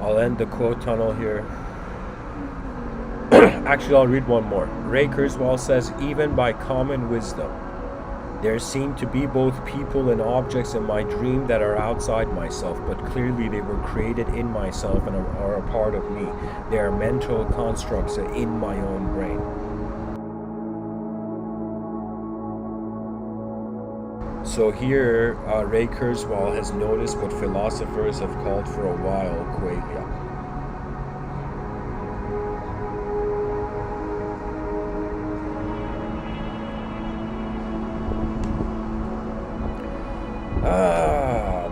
I'll end the quote tunnel here. Actually, I'll read one more. Ray Kurzweil says, even by common wisdom, there seem to be both people and objects in my dream that are outside myself, but clearly they were created in myself and are a part of me. They are mental constructs in my own brain. So here, Ray Kurzweil has noticed what philosophers have called for a while qualia.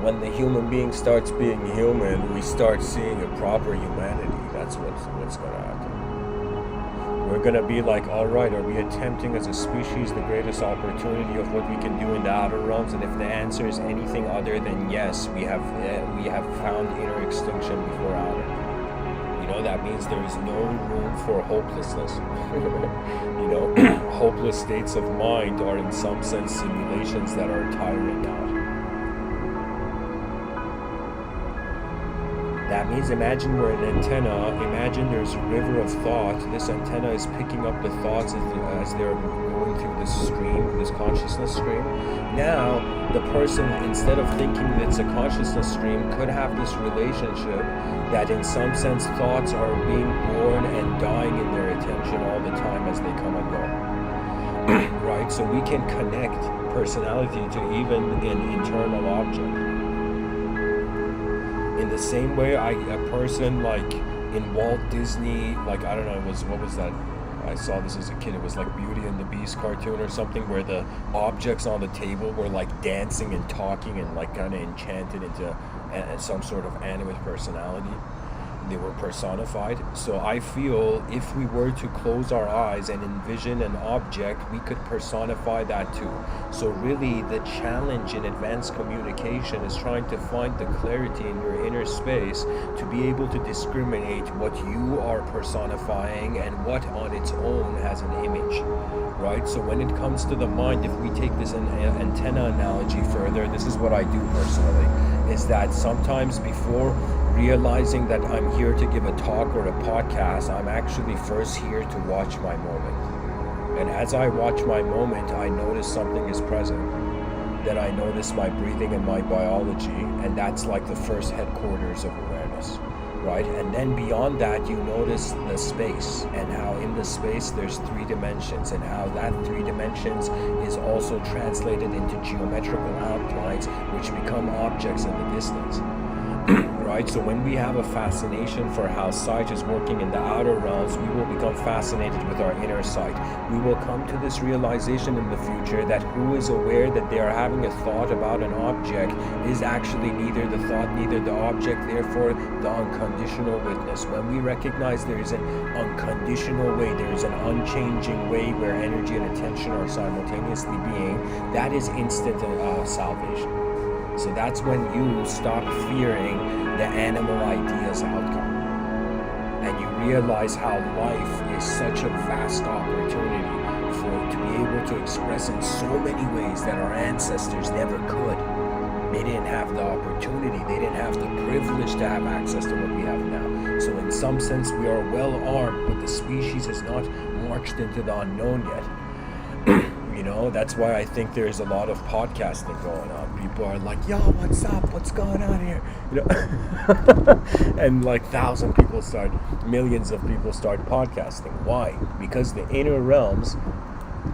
When the human being starts being human, we start seeing a proper humanity. That's what's going to happen. We're going to be like, all right, are we attempting as a species the greatest opportunity of what we can do in the outer realms? And if the answer is anything other than yes, we have found inner extinction before outer. You know, that means there is no room for hopelessness. You know, hopeless states of mind are in some sense simulations that are tiring out. That means imagine we're an antenna, imagine there's a river of thought, this antenna is picking up the thoughts as they're going through this stream, this consciousness stream. Now, the person, instead of thinking that it's a consciousness stream, could have this relationship that in some sense thoughts are being born and dying in their attention all the time as they come and go. Right? So we can connect personality to even an internal object. In the same way, a person like in Walt Disney, like, I don't know, what was that? I saw this as a kid. It was like Beauty and the Beast cartoon or something, where the objects on the table were like dancing and talking and like kind of enchanted into some sort of animate personality. They were personified. So I feel if we were to close our eyes and envision an object, we could personify that too. So really the challenge in advanced communication is trying to find the clarity in your inner space to be able to discriminate what you are personifying and what on its own has an image, right? So when it comes to the mind, if we take this antenna analogy further, this is what I do personally, is that sometimes before realizing that I'm here to give a talk or a podcast, I'm actually first here to watch my moment. And as I watch my moment, I notice something is present. Then I notice my breathing and my biology, and that's like the first headquarters of awareness, right? And then beyond that, you notice the space, and how in the space there's 3 dimensions, and how that 3 dimensions is also translated into geometrical outlines, which become objects in the distance. Right? So when we have a fascination for how sight is working in the outer realms, we will become fascinated with our inner sight. We will come to this realization in the future that who is aware that they are having a thought about an object is actually neither the thought, neither the object, therefore the unconditional witness. When we recognize there is an unconditional way, there is an unchanging way where energy and attention are simultaneously being, that is instant salvation. So that's when you stop fearing the animal idea's outcome. And you realize how life is such a vast opportunity to be able to express in so many ways that our ancestors never could. They didn't have the opportunity, they didn't have the privilege to have access to what we have now. So in some sense we are well armed, but the species has not marched into the unknown yet. You know, that's why I think there's a lot of podcasting going on. People are like, yo, what's up? What's going on here? You know, and like millions of people start podcasting. Why? Because the inner realms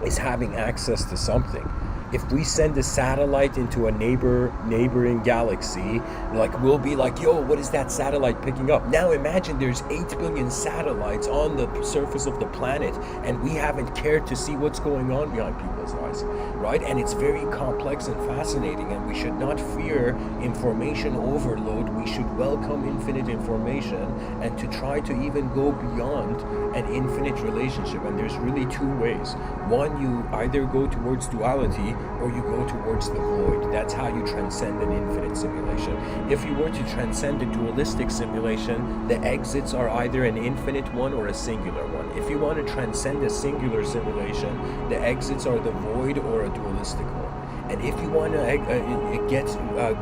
is having access to something. If we send a satellite into a neighboring galaxy, like we'll be like, yo, what is that satellite picking up? Now imagine there's 8 billion satellites on the surface of the planet, and we haven't cared to see what's going on behind people's eyes, right? And it's very complex and fascinating, and we should not fear information overload. We should welcome infinite information and to try to even go beyond an infinite relationship. And there's really two ways. One, you either go towards duality or you go towards the void. That's how you transcend an infinite simulation. If you were to transcend a dualistic simulation, the exits are either an infinite one or a singular one. If you want to transcend a singular simulation, the exits are the void or a dualistic one. And if you want to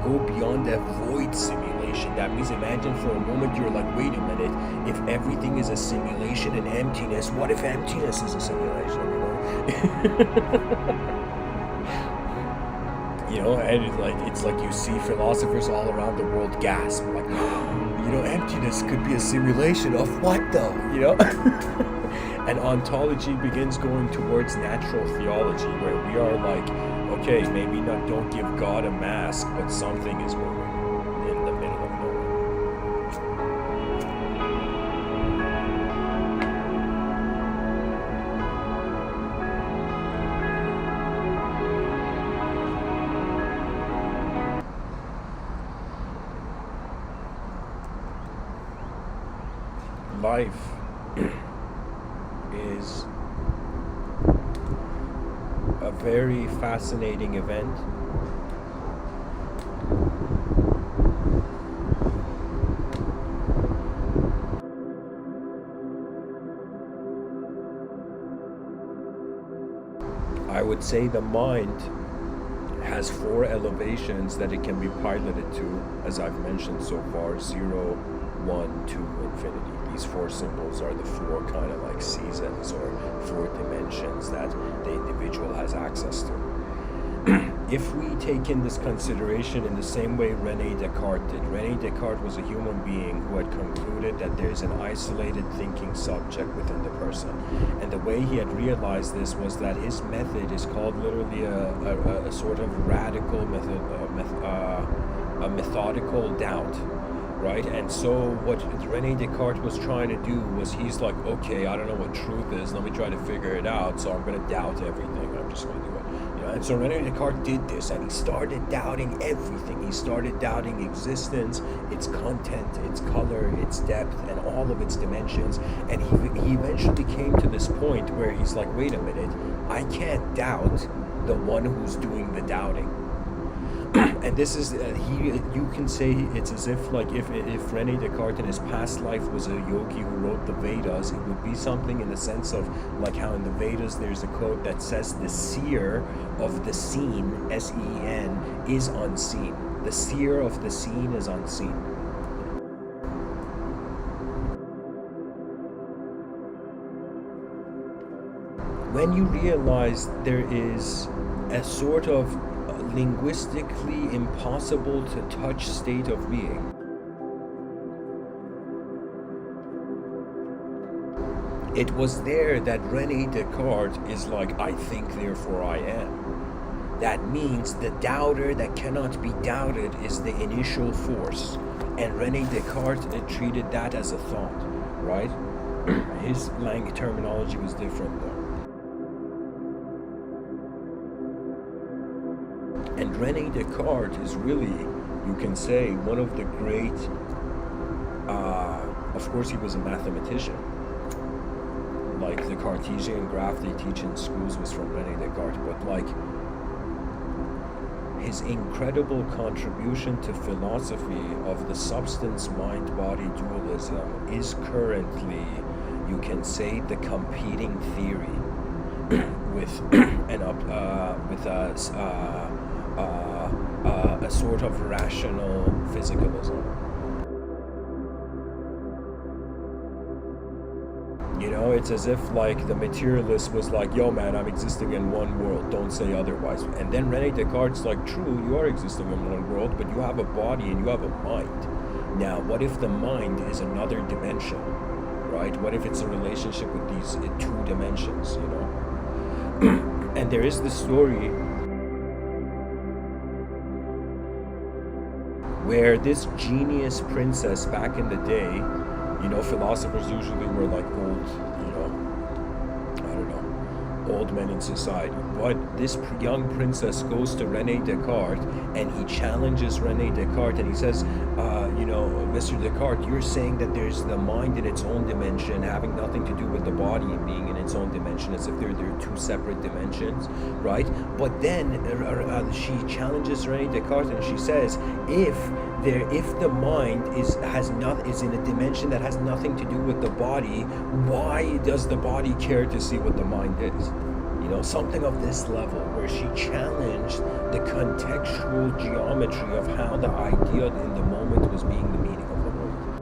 go beyond that void simulation, that means imagine for a moment you're like, wait a minute, if everything is a simulation and emptiness, what if emptiness is a simulation? You know, and it's like you see philosophers all around the world gasp, like, you know, emptiness could be a simulation of what though, you know? And ontology begins going towards natural theology, where we are like, okay, maybe don't give God a mask, but something is moving in the middle of nowhere. Life is a very fascinating event. I would say the mind has 4 elevations that it can be piloted to, as I've mentioned so far: 0, 1, 2, infinity. These 4 symbols are the 4 kind of like seasons or 4 dimensions that the individual has access to. If we take in this consideration in the same way René Descartes did. René Descartes was a human being who had concluded that there is an isolated thinking subject within the person. And the way he had realized this was that his method is called literally a sort of radical methodical doubt. Right? And so what René Descartes was trying to do was, he's like, okay, I don't know what truth is, let me try to figure it out, so I'm going to doubt everything, I'm just going to do it. You know? And so René Descartes did this, and he started doubting everything. He started doubting existence, its content, its color, its depth, and all of its dimensions. And he eventually came to this point where he's like, wait a minute, I can't doubt the one who's doing the doubting. And this is, you can say it's as if René Descartes in his past life was a yogi who wrote the Vedas. It would be something in the sense of like how in the Vedas there's a quote that says the seer of the seen, S-E-N, is unseen. The seer of the seen is unseen. When you realize there is a sort of linguistically impossible to touch state of being, it was there that René Descartes is like, I think therefore I am. That means the doubter that cannot be doubted is the initial force. And René Descartes treated that as a thought, right? His terminology was different though. And René Descartes is really, you can say, one of the great, of course he was a mathematician. Like the Cartesian graph they teach in schools was from René Descartes, but like his incredible contribution to philosophy of the substance mind-body dualism is currently, you can say, the competing theory with a sort of rational physicalism. You know, it's as if like the materialist was like, yo man, I'm existing in one world, don't say otherwise. And then Rene Descartes like, true, you are existing in one world, but you have a body and you have a mind. Now, what if the mind is another dimension, right? What if it's a relationship with these two dimensions, you know? And there is the story where this genius princess back in the day, you know, philosophers usually were like old, you know, I don't know, old men in society. But this young princess goes to Rene Descartes and he challenges Rene Descartes and he says, you know, Mr. Descartes, you're saying that there's the mind in its own dimension having nothing to do with the body and being in its own dimension, as if there are two separate dimensions, right? But then she challenges Rene Descartes and she says, if the mind is in a dimension that has nothing to do with the body, why does the body care to see what the mind is? You know, something of this level, where she challenged the contextual geometry of how the idea in the moment was being the meaning of the world.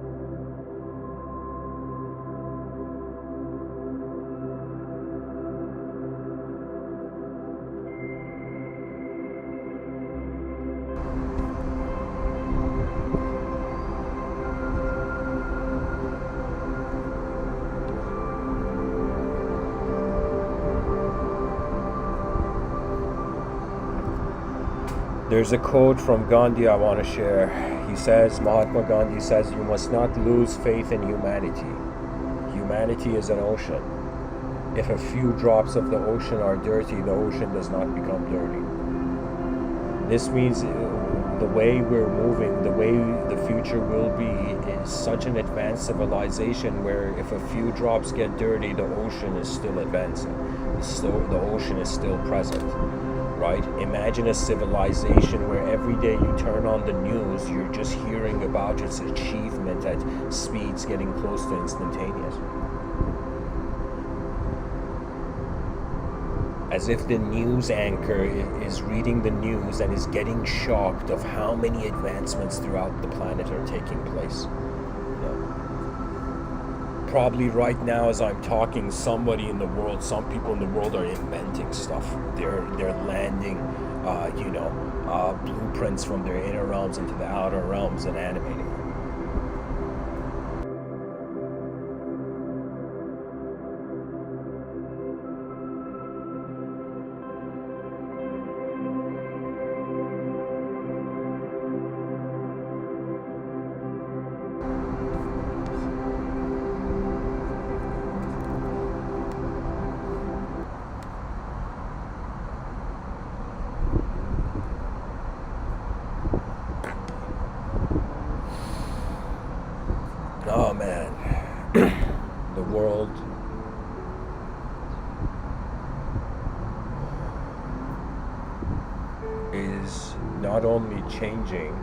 There's a quote from Gandhi I want to share. He says, Mahatma Gandhi says, you must not lose faith in humanity. Humanity is an ocean. If a few drops of the ocean are dirty, the ocean does not become dirty. This means the way we're moving, the way the future will be, is such an advanced civilization where if a few drops get dirty, the ocean is still advancing. The ocean is still present. Right? Imagine a civilization where every day you turn on the news, you're just hearing about its achievement at speeds getting close to instantaneous. As if the news anchor is reading the news and is getting shocked of how many advancements throughout the planet are taking place. Probably right now as I'm talking, somebody in the world, some people in the world are inventing stuff. They're landing, blueprints from their inner realms into the outer realms and animating them. Oh man, the world is not only changing,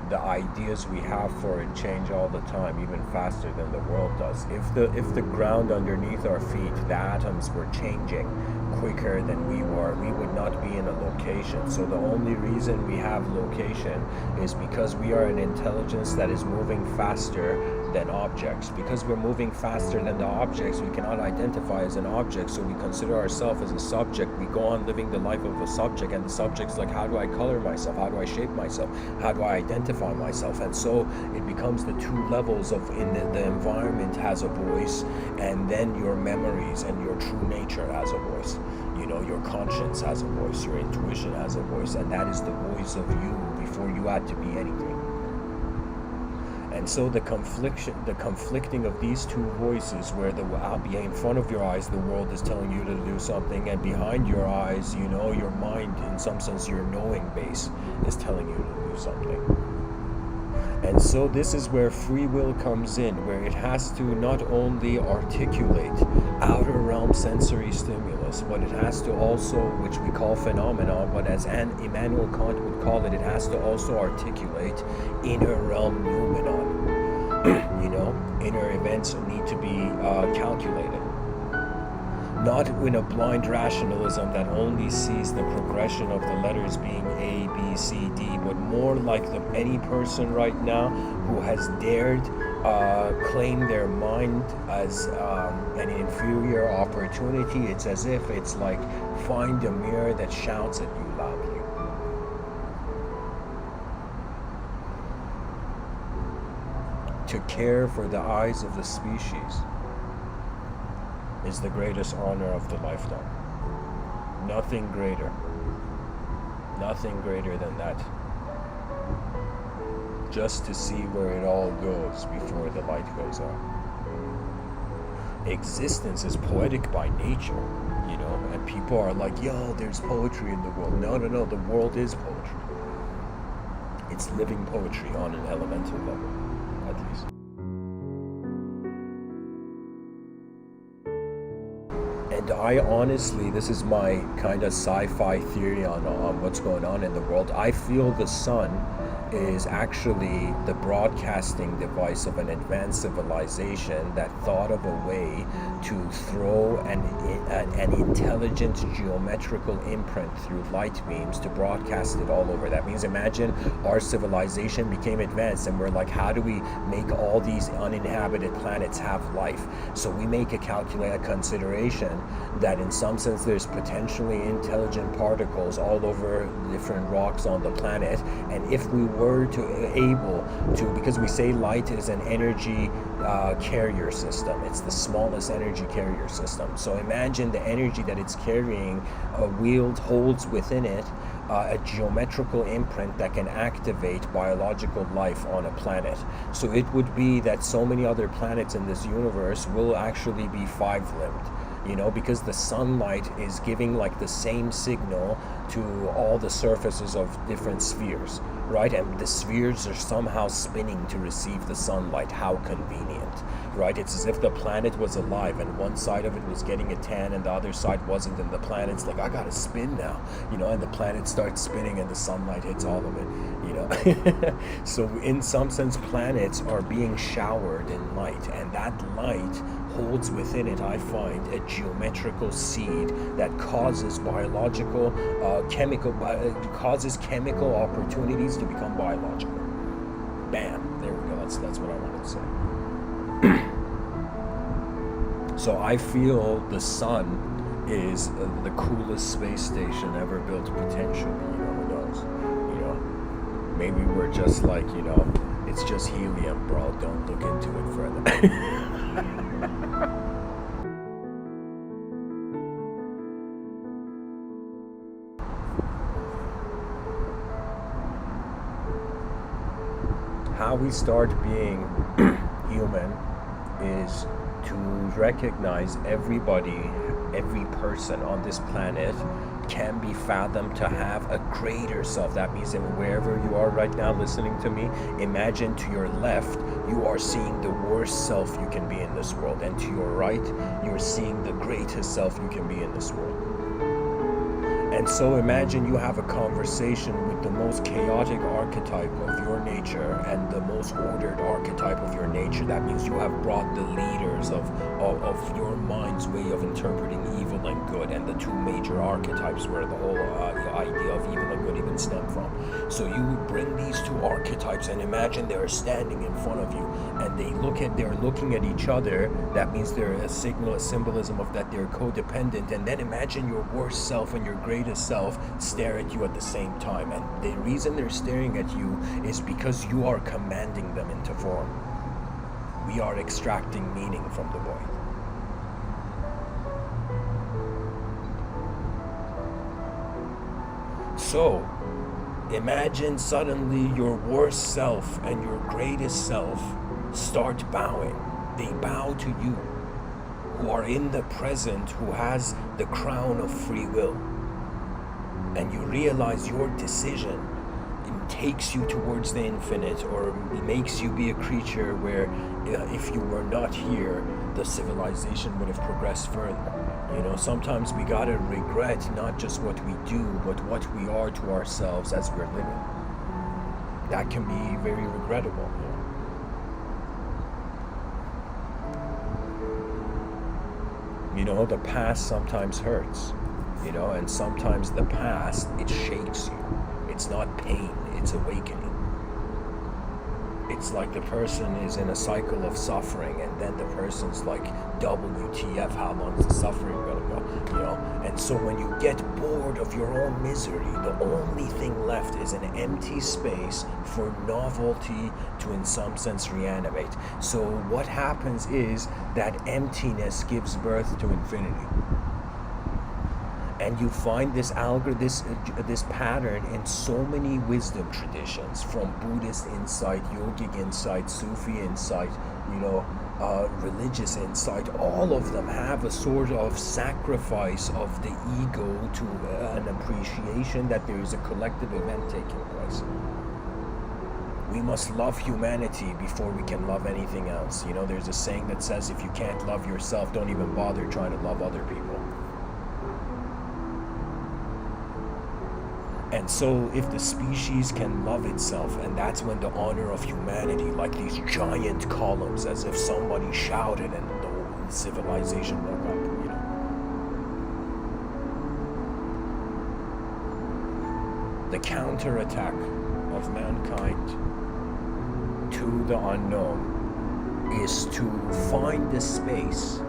the ideas we have for it change all the time, even faster than the world does. If the ground underneath our feet, the atoms were changing quicker than we were, we would not be in a location. So the only reason we have location is because we are an intelligence that is moving faster than objects. Because we're moving faster than the objects, we cannot identify as an object, so we consider ourselves as a subject. We go on living the life of a subject, and the subject's like, how do I color myself? How do I shape myself? How do I identify myself? And so it becomes the two levels of the environment has a voice, and then your memories and your true nature has a voice. You know, your conscience has a voice, your intuition has a voice, and that is the voice of you before you had to be anything. And so the conflicting of these two voices, where in front of your eyes the world is telling you to do something, and behind your eyes, you know, your mind, in some sense your knowing base, is telling you to do something. And so this is where free will comes in, where it has to not only articulate outer realm sensory stimulus, but it has to also, which we call phenomena, but as Immanuel Kant would call it, it has to also articulate inner realm noumenon. You know, inner events need to be calculated. not in a blind rationalism that only sees the progression of the letters being A, B, C, D, but more like any person right now who has dared claim their mind as an inferior opportunity. It's as if it's like find a mirror that shouts at you loudly. To care for the eyes of the species is the greatest honor of the lifetime. Nothing greater. Nothing greater than that. Just to see where it all goes before the light goes out. Existence is poetic by nature, you know, and people are like, yo, there's poetry in the world. No, the world is poetry. It's living poetry on an elemental level, at least. And I honestly, this is my kind of sci-fi theory on what's going on in the world. I feel the sun is actually the broadcasting device of an advanced civilization that thought of a way to throw an intelligent geometrical imprint through light beams to broadcast it all over. That means imagine our civilization became advanced and we're like, how do we make all these uninhabited planets have life? So we make a calculated consideration that in some sense there's potentially intelligent particles all over different rocks on the planet, and if we were able to, because we say light is an energy carrier system, it's the smallest energy carrier system. So imagine the energy that it's carrying holds within it a geometrical imprint that can activate biological life on a planet. So it would be that so many other planets in this universe will actually be five-limbed. You know, because the sunlight is giving like the same signal to all the surfaces of different spheres, right? And the spheres are somehow spinning to receive the sunlight. How convenient, right? It's as if the planet was alive and one side of it was getting a tan and the other side wasn't, and the planet's like, I gotta spin now, you know, and the planet starts spinning and the sunlight hits all of it, you know. So in some sense, planets are being showered in light, and that light holds within it, I find, a geometrical seed that causes biological, causes chemical opportunities to become biological. Bam! There we go. That's what I wanted to say. So I feel the sun is the coolest space station ever built potentially. You know, who knows? You know, maybe we're just like, you know, it's just helium, bro. Don't look into it further. How we start being human is to recognize everybody, every person on this planet can be fathomed to have a greater self. That means that wherever you are right now listening to me, imagine to your left, you are seeing the worst self you can be in this world. And to your right, you're seeing the greatest self you can be in this world. And so imagine you have a conversation with the most chaotic archetype of your nature and the most ordered archetype of your nature. That means you have brought the leaders of your mind's way of interpreting evil and good, and the two major archetypes where the whole idea of evil and good even stem from. So you bring these two archetypes and imagine they're standing in front of you and they're looking at each other. That means they're a symbolism of that they're codependent. And then imagine your worst self and your greatest self stare at you at the same time, and the reason they're staring at you is because you are commanding them into form. We are extracting meaning from the void. So imagine suddenly your worst self and your greatest self start bowing. They bow to you, who are in the present, who has the crown of free will. And you realize your decision takes you towards the infinite, or makes you be a creature where if you were not here, the civilization would have progressed further. You know, sometimes we gotta regret not just what we do, but what we are to ourselves as we're living. That can be very regrettable. You know? You know, the past sometimes hurts, you know, and sometimes the past, it shakes you. It's not pain, it's awakening. It's like the person is in a cycle of suffering, and then the person's like, WTF, how long is the suffering gonna go? You know? And so when you get bored of your own misery, the only thing left is an empty space for novelty to, in some sense, reanimate. So what happens is that emptiness gives birth to infinity. And you find this this pattern in so many wisdom traditions, from Buddhist insight, yogic insight, Sufi insight, you know, religious insight. All of them have a sort of sacrifice of the ego to an appreciation that there is a collective event taking place. We must love humanity before we can love anything else. You know, there's a saying that says, if you can't love yourself, don't even bother trying to love other people. And so if the species can love itself, and that's when the honor of humanity, like these giant columns, as if somebody shouted and the whole civilization woke up, you know. The counterattack of mankind to the unknown is to find the space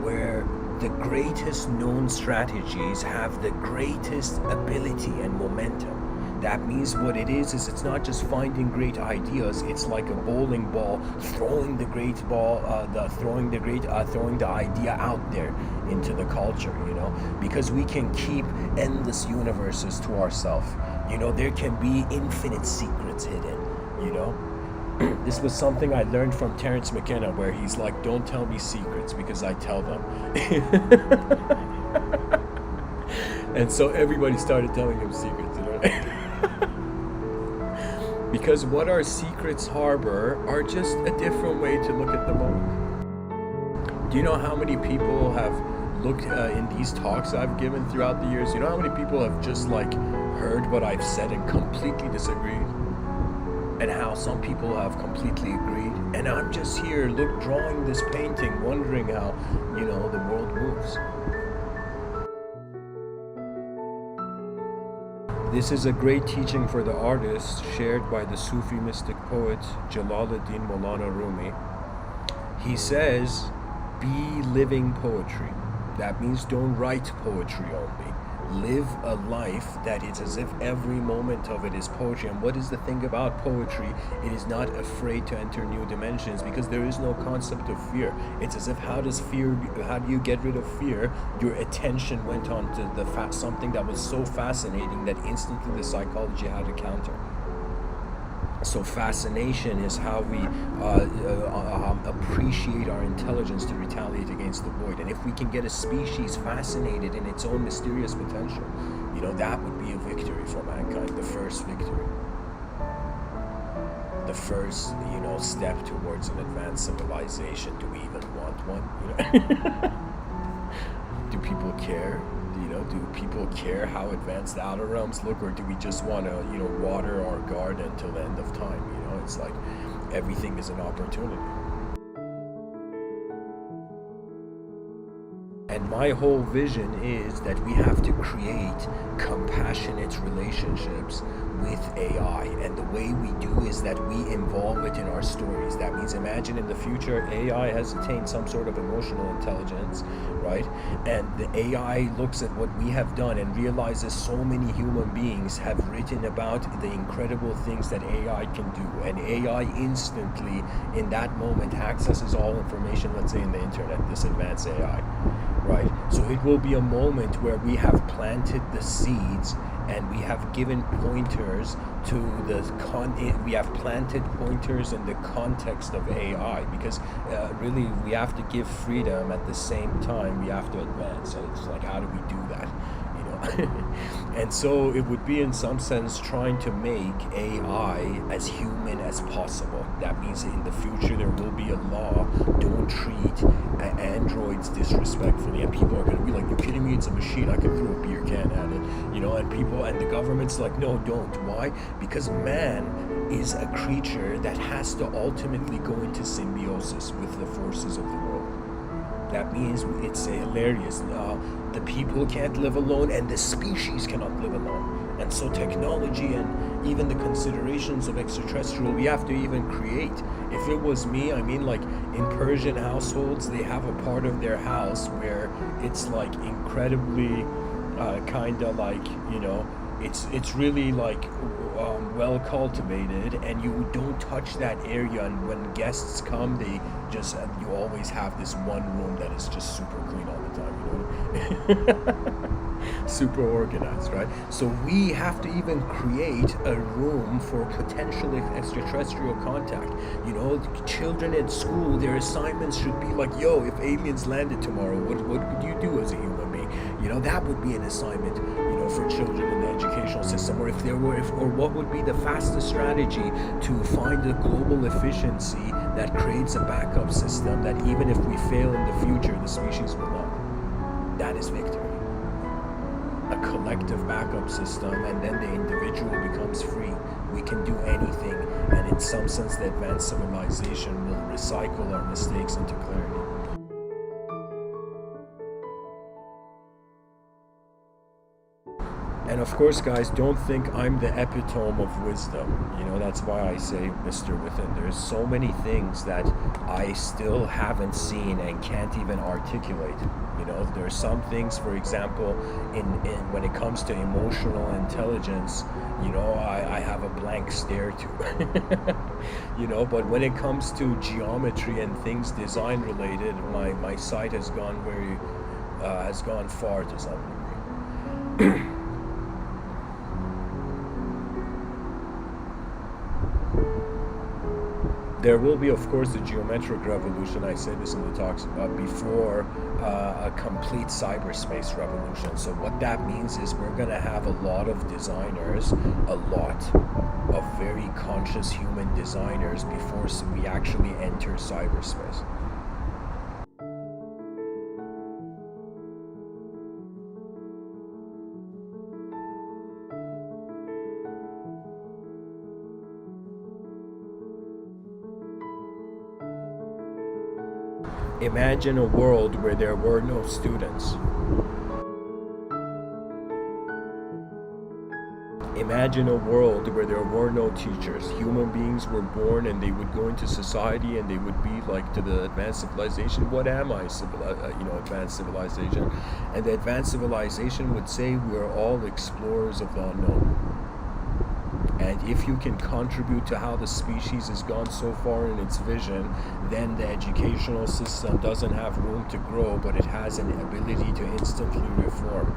where the greatest known strategies have the greatest ability and momentum. That means what it is it's not just finding great ideas. It's like a bowling ball, throwing the great ball, throwing the idea out there into the culture, you know, because we can keep endless universes to ourselves. You know, there can be infinite secrets hidden, you know. This was something I learned from Terence McKenna, where he's like, don't tell me secrets because I tell them. And so everybody started telling him secrets, you know. Because what our secrets harbor are just a different way to look at the moment. Do you know how many people have looked in these talks I've given throughout the years? You know how many people have just like heard what I've said and completely disagreed? And how some people have completely agreed, and I'm just here drawing this painting, wondering how, you know, the world moves. This is a great teaching for the artist, shared by the Sufi mystic poet Jalaluddin Maulana Rumi. He says, be living poetry. That means don't write poetry only. Live a life that is as if every moment of it is poetry. And what is the thing about poetry? It is not afraid to enter new dimensions, because there is no concept of fear. It's as if how do you get rid of fear? Your attention went on to something that was so fascinating that instantly the psychology had to counter. So fascination is how we appreciate our intelligence to retaliate against the void. And if we can get a species fascinated in its own mysterious potential, you know, that would be a victory for mankind, the first victory. The first, you know, step towards an advanced civilization. Do we even want one? You know? Do people care? You know, do people care how advanced the outer realms look, or do we just want to, you know, water our garden until the end of time? You know, it's like everything is an opportunity. And my whole vision is that we have to create compassionate relationships with AI. And the way we do is that we involve it in our stories. That means, imagine in the future, AI has attained some sort of emotional intelligence, right? And the AI looks at what we have done and realizes so many human beings have written about the incredible things that AI can do. And AI instantly, in that moment, accesses all information, let's say in the internet, this advanced AI. Right? So it will be a moment where we have planted the seeds and we have given pointers to we have planted pointers in the context of AI, because really we have to give freedom at the same time we have to advance. So it's like, how do we do that? And so it would be in some sense trying to make AI as human as possible. That means in the future there will be a law, don't treat androids disrespectfully, and people are going to be like, you're kidding me, it's a machine, I can throw a beer can at it, you know, and the government's like, no, don't. Why? Because man is a creature that has to ultimately go into symbiosis with the forces of the world. That means it's hilarious. The people can't live alone, and the species cannot live alone. And so technology and even the considerations of extraterrestrial, we have to even create. If it was me, I mean, like in Persian households, they have a part of their house where it's like incredibly kind of like, it's really like well cultivated, and you don't touch that area. And when guests come, they just, you always have this one room that is just super clean all the time, super organized, right? So we have to even create a room for potential extraterrestrial contact. Children at school, their assignments should be like, yo, if aliens landed tomorrow, what would you do as a human being? That would be an assignment, for children in the educational system. Or or what would be the fastest strategy to find a global efficiency that creates a backup system that even if we fail in the future, the species will not. That is victory. A collective backup system, and then the individual becomes free. We can do anything, and in some sense, the advanced civilization will recycle our mistakes into clarity. And of course, guys, don't think I'm the epitome of wisdom. That's why I say Mr. Within. There's so many things that I still haven't seen and can't even articulate. There are some things, for example, in when it comes to emotional intelligence, I have a blank stare to. But when it comes to geometry and things design related, my sight has gone far to some degree. There will be, of course, the geometric revolution. I say this in the talks before a complete cyberspace revolution. So what that means is we're going to have a lot of designers, a lot of very conscious human designers before we actually enter cyberspace. Imagine a world where there were no students. Imagine a world where there were no teachers. Human beings were born and they would go into society and they would be like to the advanced civilization. What am I? Advanced civilization. And the advanced civilization would say we're all explorers of the unknown. And if you can contribute to how the species has gone so far in its vision, then the educational system doesn't have room to grow, but it has an ability to instantly reform.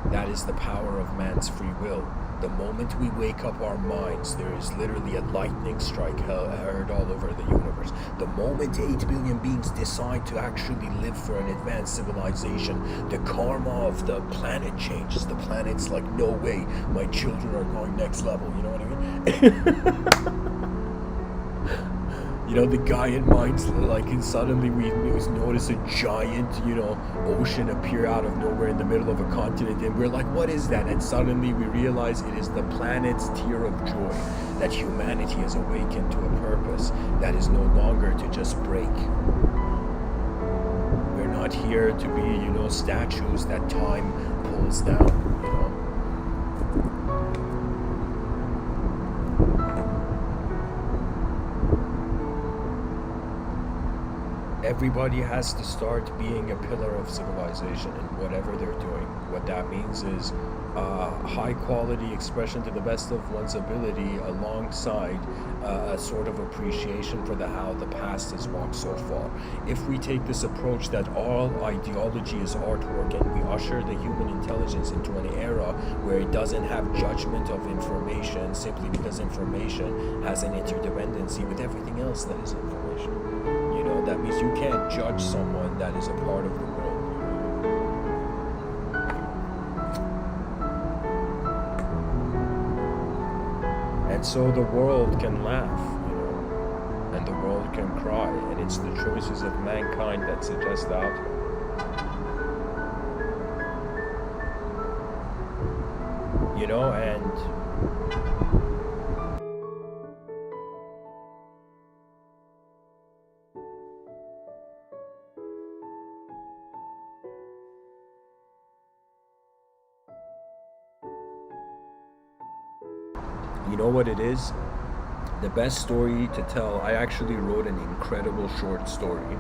That is the power of man's free will. The moment we wake up our minds, there is literally a lightning strike heard all over the universe. The moment 8 billion beings decide to actually live for an advanced civilization, the karma of the planet changes. The planet's like, no way, my children are going next level. You know what I mean? The guy in Minds, like, and suddenly we notice a giant, ocean appear out of nowhere in the middle of a continent, and we're like, what is that? And suddenly we realize it is the planet's tear of joy, that humanity has awakened to a purpose that is no longer to just break. We're not here to be, statues that time pulls down, Everybody has to start being a pillar of civilization in whatever they're doing. What that means is high quality expression to the best of one's ability, alongside a sort of appreciation for how the past has walked so far. If we take this approach that all ideology is artwork, and we usher the human intelligence into an era where it doesn't have judgment of information simply because information has an interdependency with everything else that is information. That means you can't judge someone that is a part of the world. And so the world can laugh, and the world can cry, and it's the choices of mankind that suggest that. And You know what it is? The best story to tell, I actually wrote an incredible short story,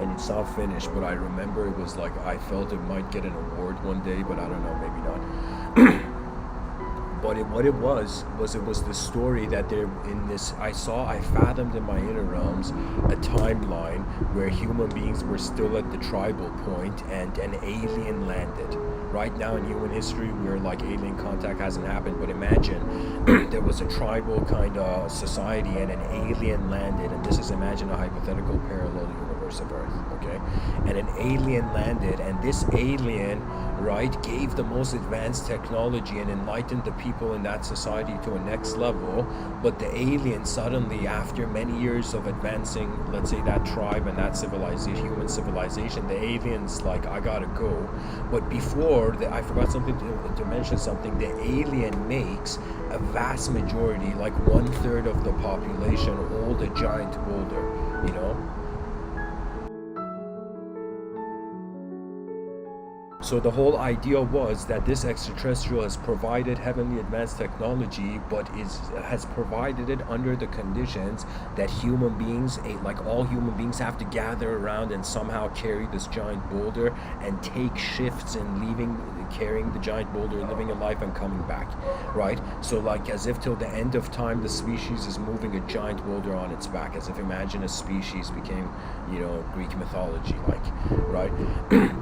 and it's not finished, but I remember it was like, I felt it might get an award one day, but I don't know, maybe not. But what it was the story that there in this, I fathomed in my inner realms a timeline where human beings were still at the tribal point and an alien landed. Right now in human history, we're like, alien contact hasn't happened, but imagine there was a tribal kind of society and an alien landed, and this is, imagine a hypothetical parallel universe of Earth, okay? And an alien landed, and this alien, right, gave the most advanced technology and enlightened the people in that society to a next level. But the alien suddenly, after many years of advancing, let's say, that tribe and that civilization, human civilization, the alien's like, I gotta go. But before, I forgot something to mention something, the alien makes a vast majority, like 1/3 of the population, hold a giant boulder, you know? So the whole idea was that this extraterrestrial has provided heavenly advanced technology, but has provided it under the conditions that human beings, like all human beings, have to gather around and somehow carry this giant boulder and take shifts in carrying the giant boulder, living a life and coming back, right? So like, as if till the end of time, the species is moving a giant boulder on its back, as if, imagine a species became, Greek mythology, like, right?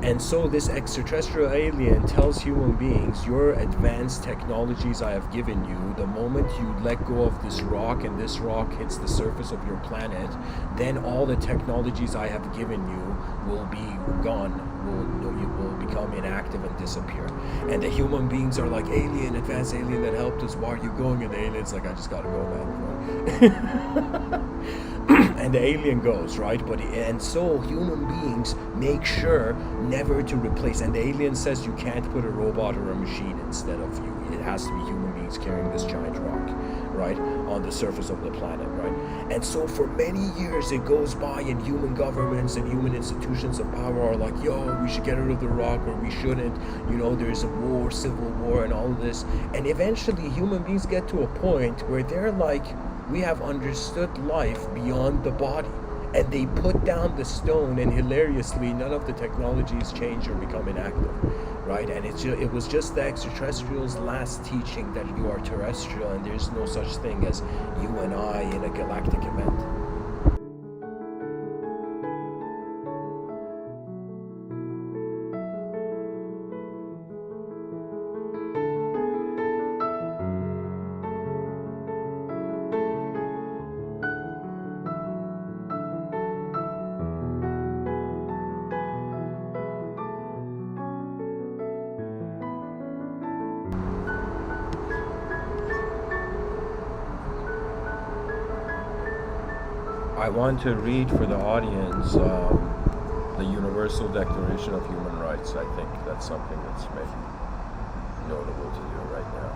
And so this extraterrestrial alien tells human beings, your advanced technologies I have given you, the moment you let go of this rock and this rock hits the surface of your planet, then all the technologies I have given you will be gone, will become inactive and disappear. And the human beings are like, alien, advanced alien that helped us, why are you going? And the alien's like, I just gotta go, man. And the alien goes, right? And so human beings make sure never to replace. And the alien says you can't put a robot or a machine instead of you. It has to be human beings carrying this giant rock, right, on the surface of the planet, right? And so for many years it goes by, and human governments and human institutions of power are like, yo, we should get rid of the rock, or we shouldn't, there's a war, civil war, and all this. And eventually human beings get to a point where they're like, we have understood life beyond the body. And they put down the stone, and hilariously, none of the technologies change or become inactive, right? And it was just the extraterrestrials' last teaching that you are terrestrial, and there's no such thing as you and I in a galactic event. I want to read for the audience the Universal Declaration of Human Rights. I think that's something that's maybe notable to do right now.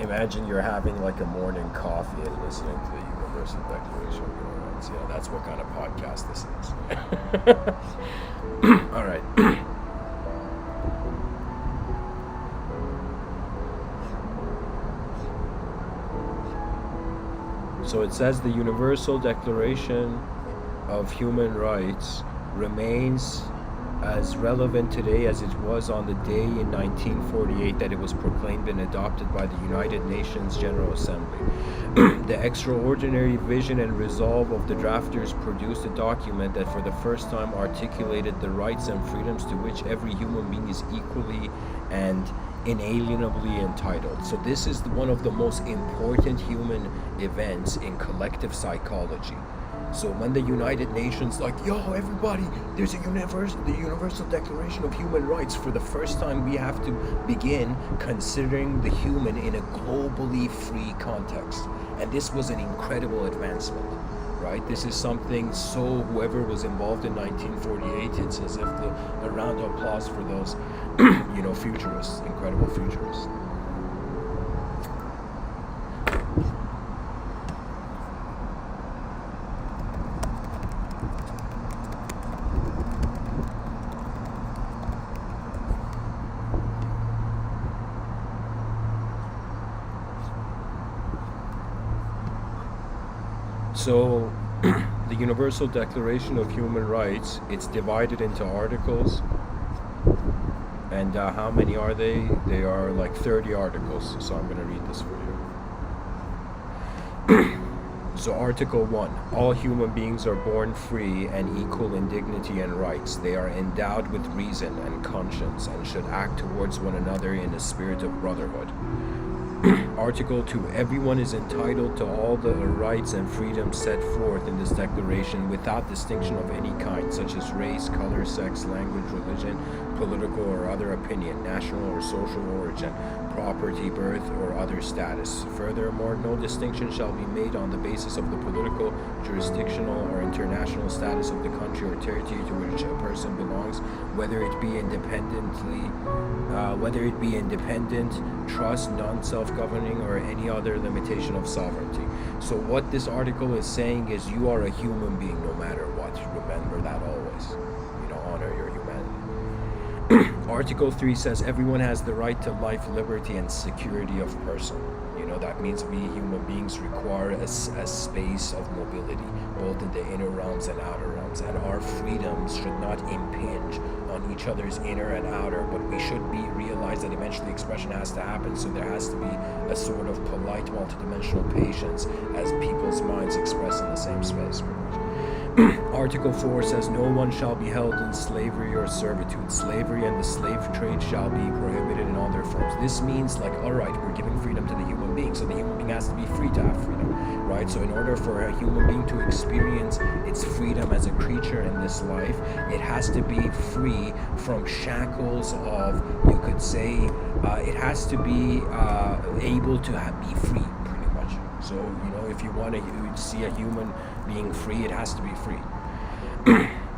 Imagine you're having like a morning coffee and listening to the Universal Declaration of Human Rights. Yeah, that's what kind of podcast this is. All right. So it says the Universal Declaration of Human Rights remains as relevant today as it was on the day in 1948 that it was proclaimed and adopted by the United Nations General Assembly. The extraordinary vision and resolve of the drafters produced a document that for the first time articulated the rights and freedoms to which every human being is equally and inalienably entitled. So this is one of the most important human events in collective psychology. So when the United Nations like, yo, everybody, there's the Universal Declaration of Human Rights, for the first time we have to begin considering the human in a globally free context. And this was an incredible advancement, right? This is something, so whoever was involved in 1948, it's as if a round of applause for those, futurists, incredible futurists. So, the Universal Declaration of Human Rights, it's divided into articles. And how many are they? They are like 30 articles. So I'm going to read this for you. So Article 1. All human beings are born free and equal in dignity and rights. They are endowed with reason and conscience and should act towards one another in a spirit of brotherhood. Article 2. Everyone is entitled to all the rights and freedoms set forth in this declaration without distinction of any kind, such as race, color, sex, language, religion, political or other opinion, national or social origin, property, birth, or other status. Furthermore, no distinction shall be made on the basis of the political, jurisdictional, or international status of the country or territory to which a person belongs, whether it be independent, trust, non-self-governing, or any other limitation of sovereignty. So what this article is saying is you are a human being no matter what. Remember that always. Honor your humanity. Article 3 says everyone has the right to life, liberty, and security of person. That means we human beings require a space of mobility, both in the inner realms and outer realms, and our freedoms should not impinge on each other's inner and outer, but we should realize that eventually expression has to happen, so there has to be a sort of polite multidimensional patience as people's minds express in the same space. Article 4 says no one shall be held in slavery or servitude. Slavery and the slave trade shall be prohibited in all their forms. This means alright, we're giving freedom to the human being, so the human being has to be free to have freedom, right? So in order for a human being to experience its freedom as a creature in this life, it has to be free from shackles of, you could say, it has to be able to be free, pretty much. So, if you want to see a human being free, it has to be free.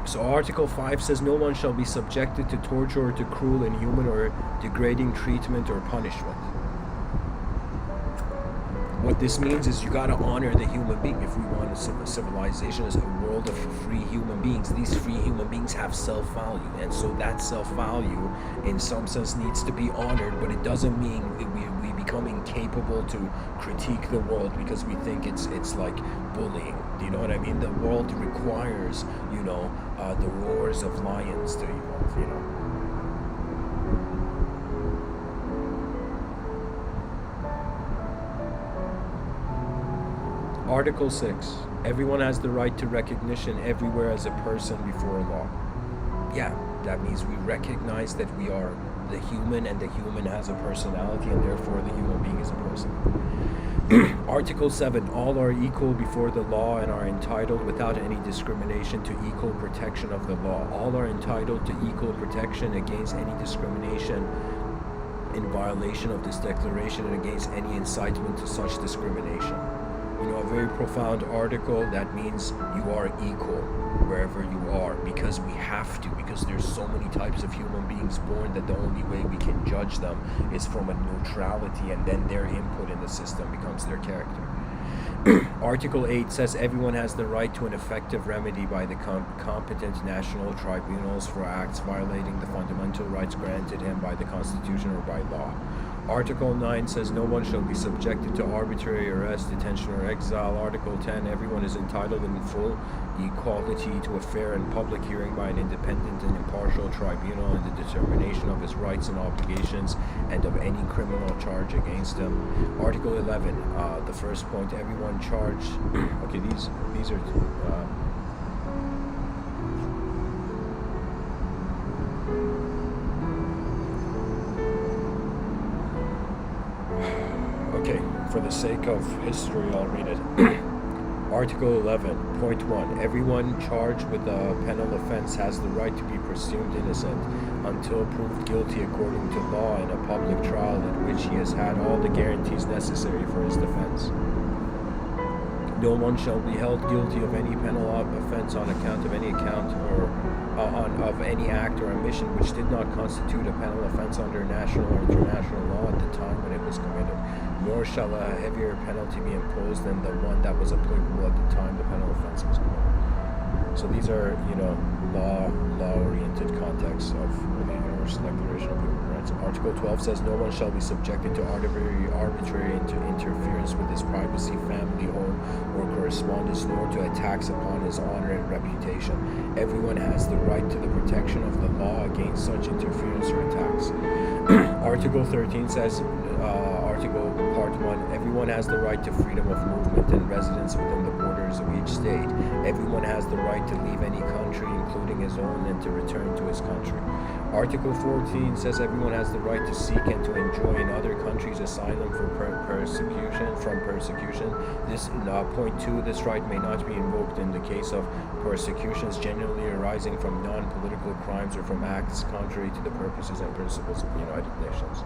So Article 5 says no one shall be subjected to torture or to cruel, inhuman, or degrading treatment or punishment. What this means is you gotta honor the human being. If we want a civilization as a world of free human beings, these free human beings have self-value, and so that self-value in some sense needs to be honored, but it doesn't mean we become incapable to critique the world because we think it's like bullying. Do you know what I mean? The world requires, the roars of lions to evolve, Article 6. Everyone has the right to recognition everywhere as a person before law. Yeah, that means we recognize that we are the human, and the human has a personality, and therefore the human being is a person. Article 7. All are equal before the law and are entitled without any discrimination to equal protection of the law. All are entitled to equal protection against any discrimination in violation of this declaration and against any incitement to such discrimination. A very profound article that means you are equal wherever you are, because we have to, because there's so many types of human beings born that the only way we can judge them is from a neutrality, and then their input in the system becomes their character. Article 8 says everyone has the right to an effective remedy by the competent national tribunals for acts violating the fundamental rights granted him by the Constitution or by law. Article 9 says no one shall be subjected to arbitrary arrest, detention, or exile. Article 10, everyone is entitled in full equality to a fair and public hearing by an independent and impartial tribunal and the determination of his rights and obligations and of any criminal charge against him. Article 11, the first point, everyone charged... okay, these are... Okay, for the sake of history, I'll read it. Article 11.1. Everyone charged with a penal offense has the right to be presumed innocent until proved guilty according to law in a public trial in which he has had all the guarantees necessary for his defense. No one shall be held guilty of any penal offense on account of any account or of any act or omission which did not constitute a penal offense under national or international law at the time when it was committed, nor shall a heavier penalty be imposed than the one that was applicable at the time the penal offense was committed. So these are, law-oriented contexts of the Universal Declaration of Human Rights. Article 12 says no one shall be subjected to arbitrary interference with his privacy, family, home, or correspondence, nor to attacks upon his honor and reputation. Everyone has the right to the protection of the law against such interference or attacks. Article 13 says, Article Part 1, everyone has the right to freedom of movement and residence within the borders of each state. Everyone has the right to leave any country, including his own, and to return to his country. Article 14 says everyone has the right to seek and to enjoy in other countries asylum from persecution. This point 2, this right may not be invoked in the case of persecutions generally arising from non-political crimes or from acts contrary to the purposes and principles of the United Nations.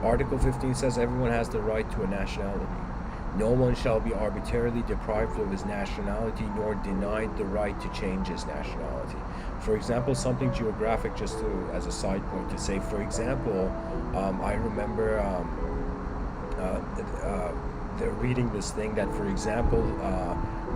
Article 15 says everyone has the right to a nationality. No one shall be arbitrarily deprived of his nationality nor denied the right to change his nationality. For example, something geographic, just as a side point to say, for example, I remember they're reading this thing that, for example,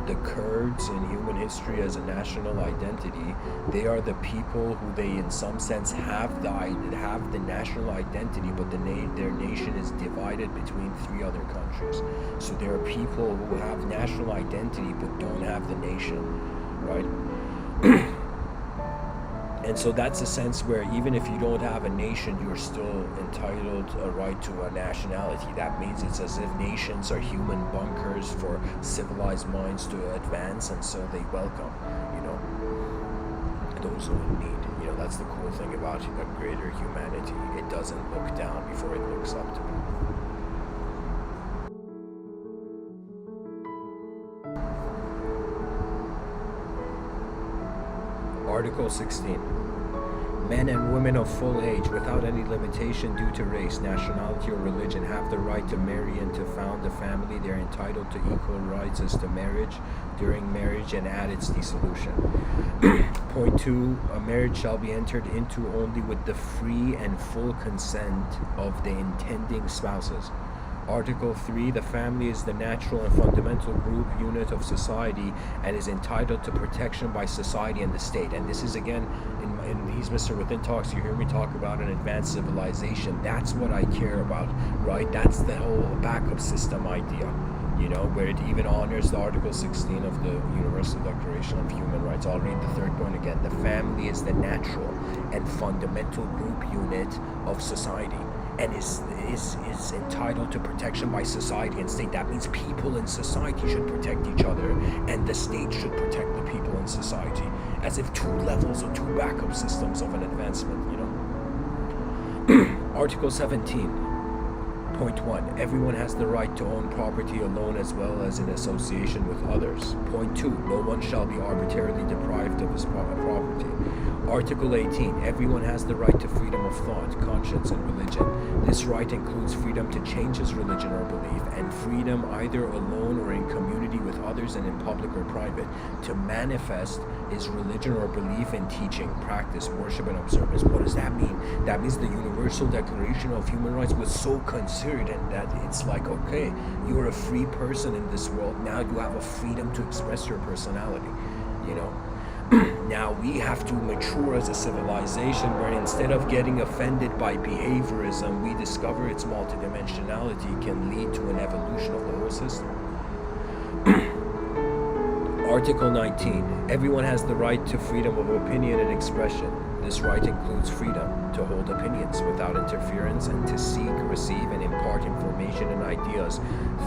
the Kurds in human history as a national identity, they are the people who they in some sense have the national identity, but their nation is divided between 3 other countries. So there are people who have national identity but don't have the nation, right? And so that's a sense where even if you don't have a nation, you're still entitled a right to a nationality. That means it's as if nations are human bunkers for civilized minds to advance, and so they welcome, those who in need. That's the cool thing about a greater humanity. It doesn't look down before it looks up to people. Article 16. Men and women of full age, without any limitation due to race, nationality, or religion, have the right to marry and to found a family. They are entitled to equal rights as to marriage, during marriage, and at its dissolution. Point 2. A marriage shall be entered into only with the free and full consent of the intending spouses. Article 3, the family is the natural and fundamental group unit of society and is entitled to protection by society and the state. And this is, again, in these Mr. Within talks, you hear me talk about an advanced civilization. That's what I care about, right? That's the whole backup system idea, where it even honors the Article 16 of the Universal Declaration of Human Rights. I'll read the third point again. The family is the natural and fundamental group unit of society and is entitled to protection by society and state. That means people in society should protect each other, and the state should protect the people in society, as if 2 levels or 2 backup systems of an advancement, Article 17. Point 1. Everyone has the right to own property alone as well as in association with others. Point 2. No one shall be arbitrarily deprived of his property. Article 18. Everyone has the right to freedom of thought, conscience, and religion. This right includes freedom to change his religion or belief, and freedom either alone or in community with others and in public or private to manifest his religion or belief in teaching, practice, worship, and observance. What does that mean? That means the Universal Declaration of Human Rights was so considered, and that it's like, okay, you're a free person in this world. Now you have a freedom to express your personality, Now we have to mature as a civilization where instead of getting offended by behaviorism, we discover its multidimensionality can lead to an evolution of the whole system. Article 19. Everyone has the right to freedom of opinion and expression. This right includes freedom to hold opinions without interference and to seek, receive, and impart information and ideas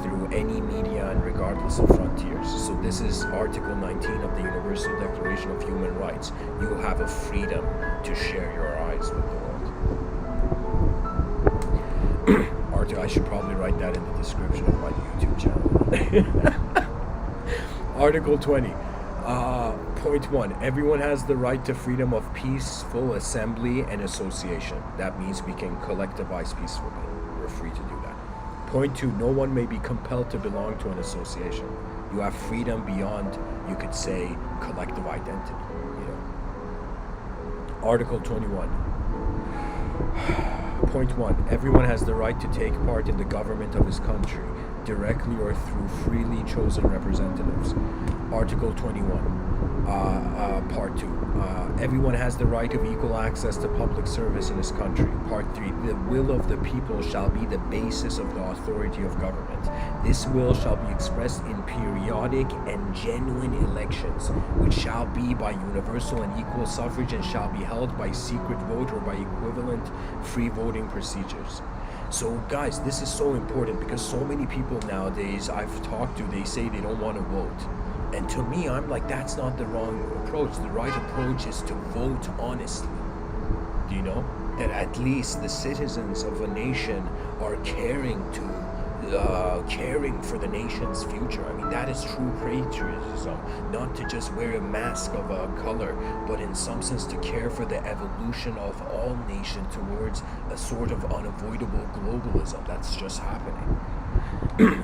through any media and regardless of frontiers. So this is Article 19 of the Universal Declaration of Human Rights. You have a freedom to share your eyes with the world. I should probably write that in the description of my YouTube channel. Article 20. Point 1. Everyone has the right to freedom of peaceful assembly and association. That means we can collectivize peacefully. We're free to do that. Point 2. No one may be compelled to belong to an association. You have freedom beyond, you could say, collective identity. Article 21. Point 1. Everyone has the right to take part in the government of his country, directly or through freely chosen representatives. Article 21. Part 2. Everyone has the right of equal access to public service in this country. Part 3. The will of the people shall be the basis of the authority of government. This will shall be expressed in periodic and genuine elections, which shall be by universal and equal suffrage and shall be held by secret vote or by equivalent free voting procedures. So guys, this is so important because so many people nowadays I've talked to, they say they don't want to vote. And to me, I'm like, that's not the wrong approach. The right approach is to vote honestly. Do you know? That at least the citizens of a nation are caring for the nation's future. I mean, that is true patriotism. Not to just wear a mask of a color, but in some sense to care for the evolution of all nations towards a sort of unavoidable globalism that's just happening.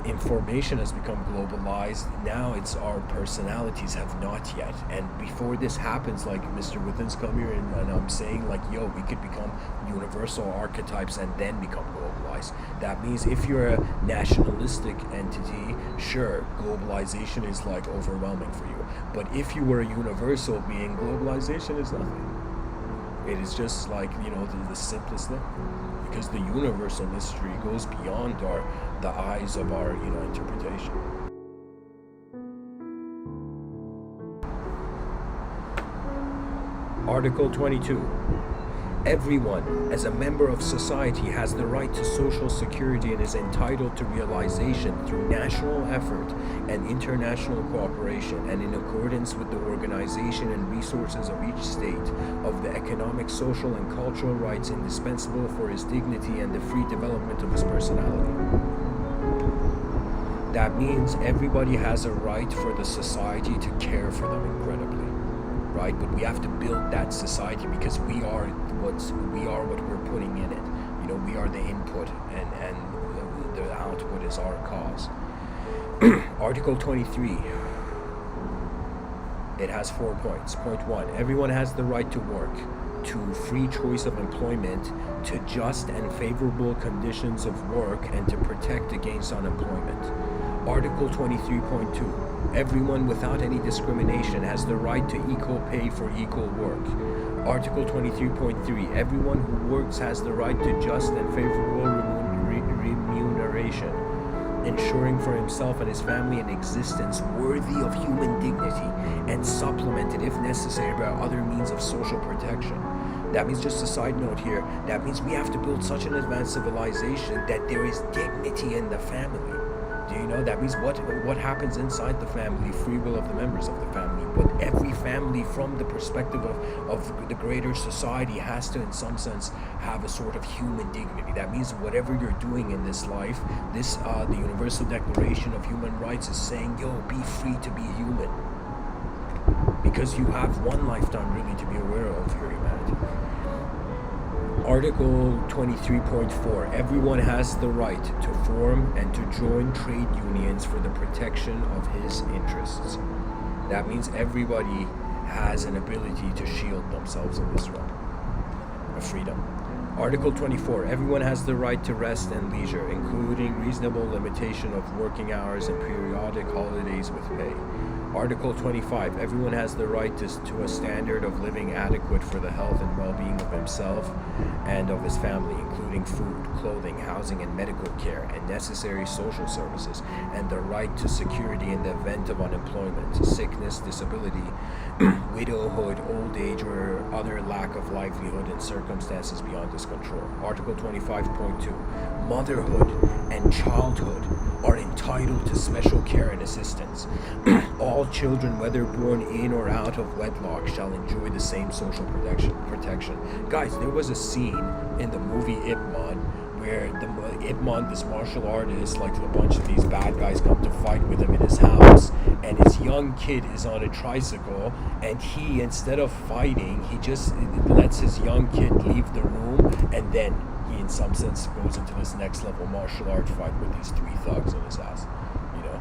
Information has become globalized. Now it's our personalities have not yet. And before this happens, like Mr.Within's come here and I'm saying like, yo, we could become universal archetypes and then become globalized. That means if you're a nationalistic entity, sure, globalization is like overwhelming for you. But if you were a universal being, globalization is nothing. It is just like, you know, the simplest thing. Because the universal mystery goes beyond the eyes of our, you know, interpretation. Article 22. Everyone, as a member of society, has the right to social security and is entitled to realization through national effort and international cooperation, and in accordance with the organization and resources of each state, of the economic, social, and cultural rights indispensable for his dignity and the free development of his personality. That means everybody has a right for the society to care for them incredibly. Right? But we have to build that society because we are what we're putting in it. You know, we are the input and the output is our cause. Article 23. It has 4 points. Point 1. Everyone has the right to work, to free choice of employment, to just and favorable conditions of work, and to protect against unemployment. Article 23.2. Everyone without any discrimination has the right to equal pay for equal work. Article 23.3. Everyone who works has the right to just and favorable remuneration, ensuring for himself and his family an existence worthy of human dignity and supplemented, if necessary, by other means of social protection. That means, just a side note here, that means we have to build such an advanced civilization that there is dignity in the family. Do you know? That means what happens inside the family, free will of the members of the family. But every family, from the perspective of the greater society, has to, in some sense, have a sort of human dignity. That means whatever you're doing in this life, the Universal Declaration of Human Rights is saying, yo, be free to be human. Because you have one lifetime really to be aware of your humanity. Article 23.4. Everyone has the right to form and to join trade unions for the protection of his interests. That means everybody has an ability to shield themselves in this realm of freedom. Article 24. Everyone has the right to rest and leisure, including reasonable limitation of working hours and periodic holidays with pay. Article 25. Everyone has the right to a standard of living adequate for the health and well-being of himself and of his family, including food, clothing, housing, and medical care, and necessary social services, and the right to security in the event of unemployment, sickness, disability, widowhood, old age, or other lack of livelihood in circumstances beyond his control. Article 25.2. Motherhood and childhood are entitled to special care and assistance. All children, whether born in or out of wedlock, shall enjoy the same social protection. Guys, there was a scene in the movie Ip Man where Ip Man, this martial artist, like a bunch of these bad guys come to fight with him in his house, and his young kid is on a tricycle, and he, instead of fighting, he just lets his young kid leave the room, and then he, in some sense, goes into this next level martial art fight with these 3 thugs in his house, you know.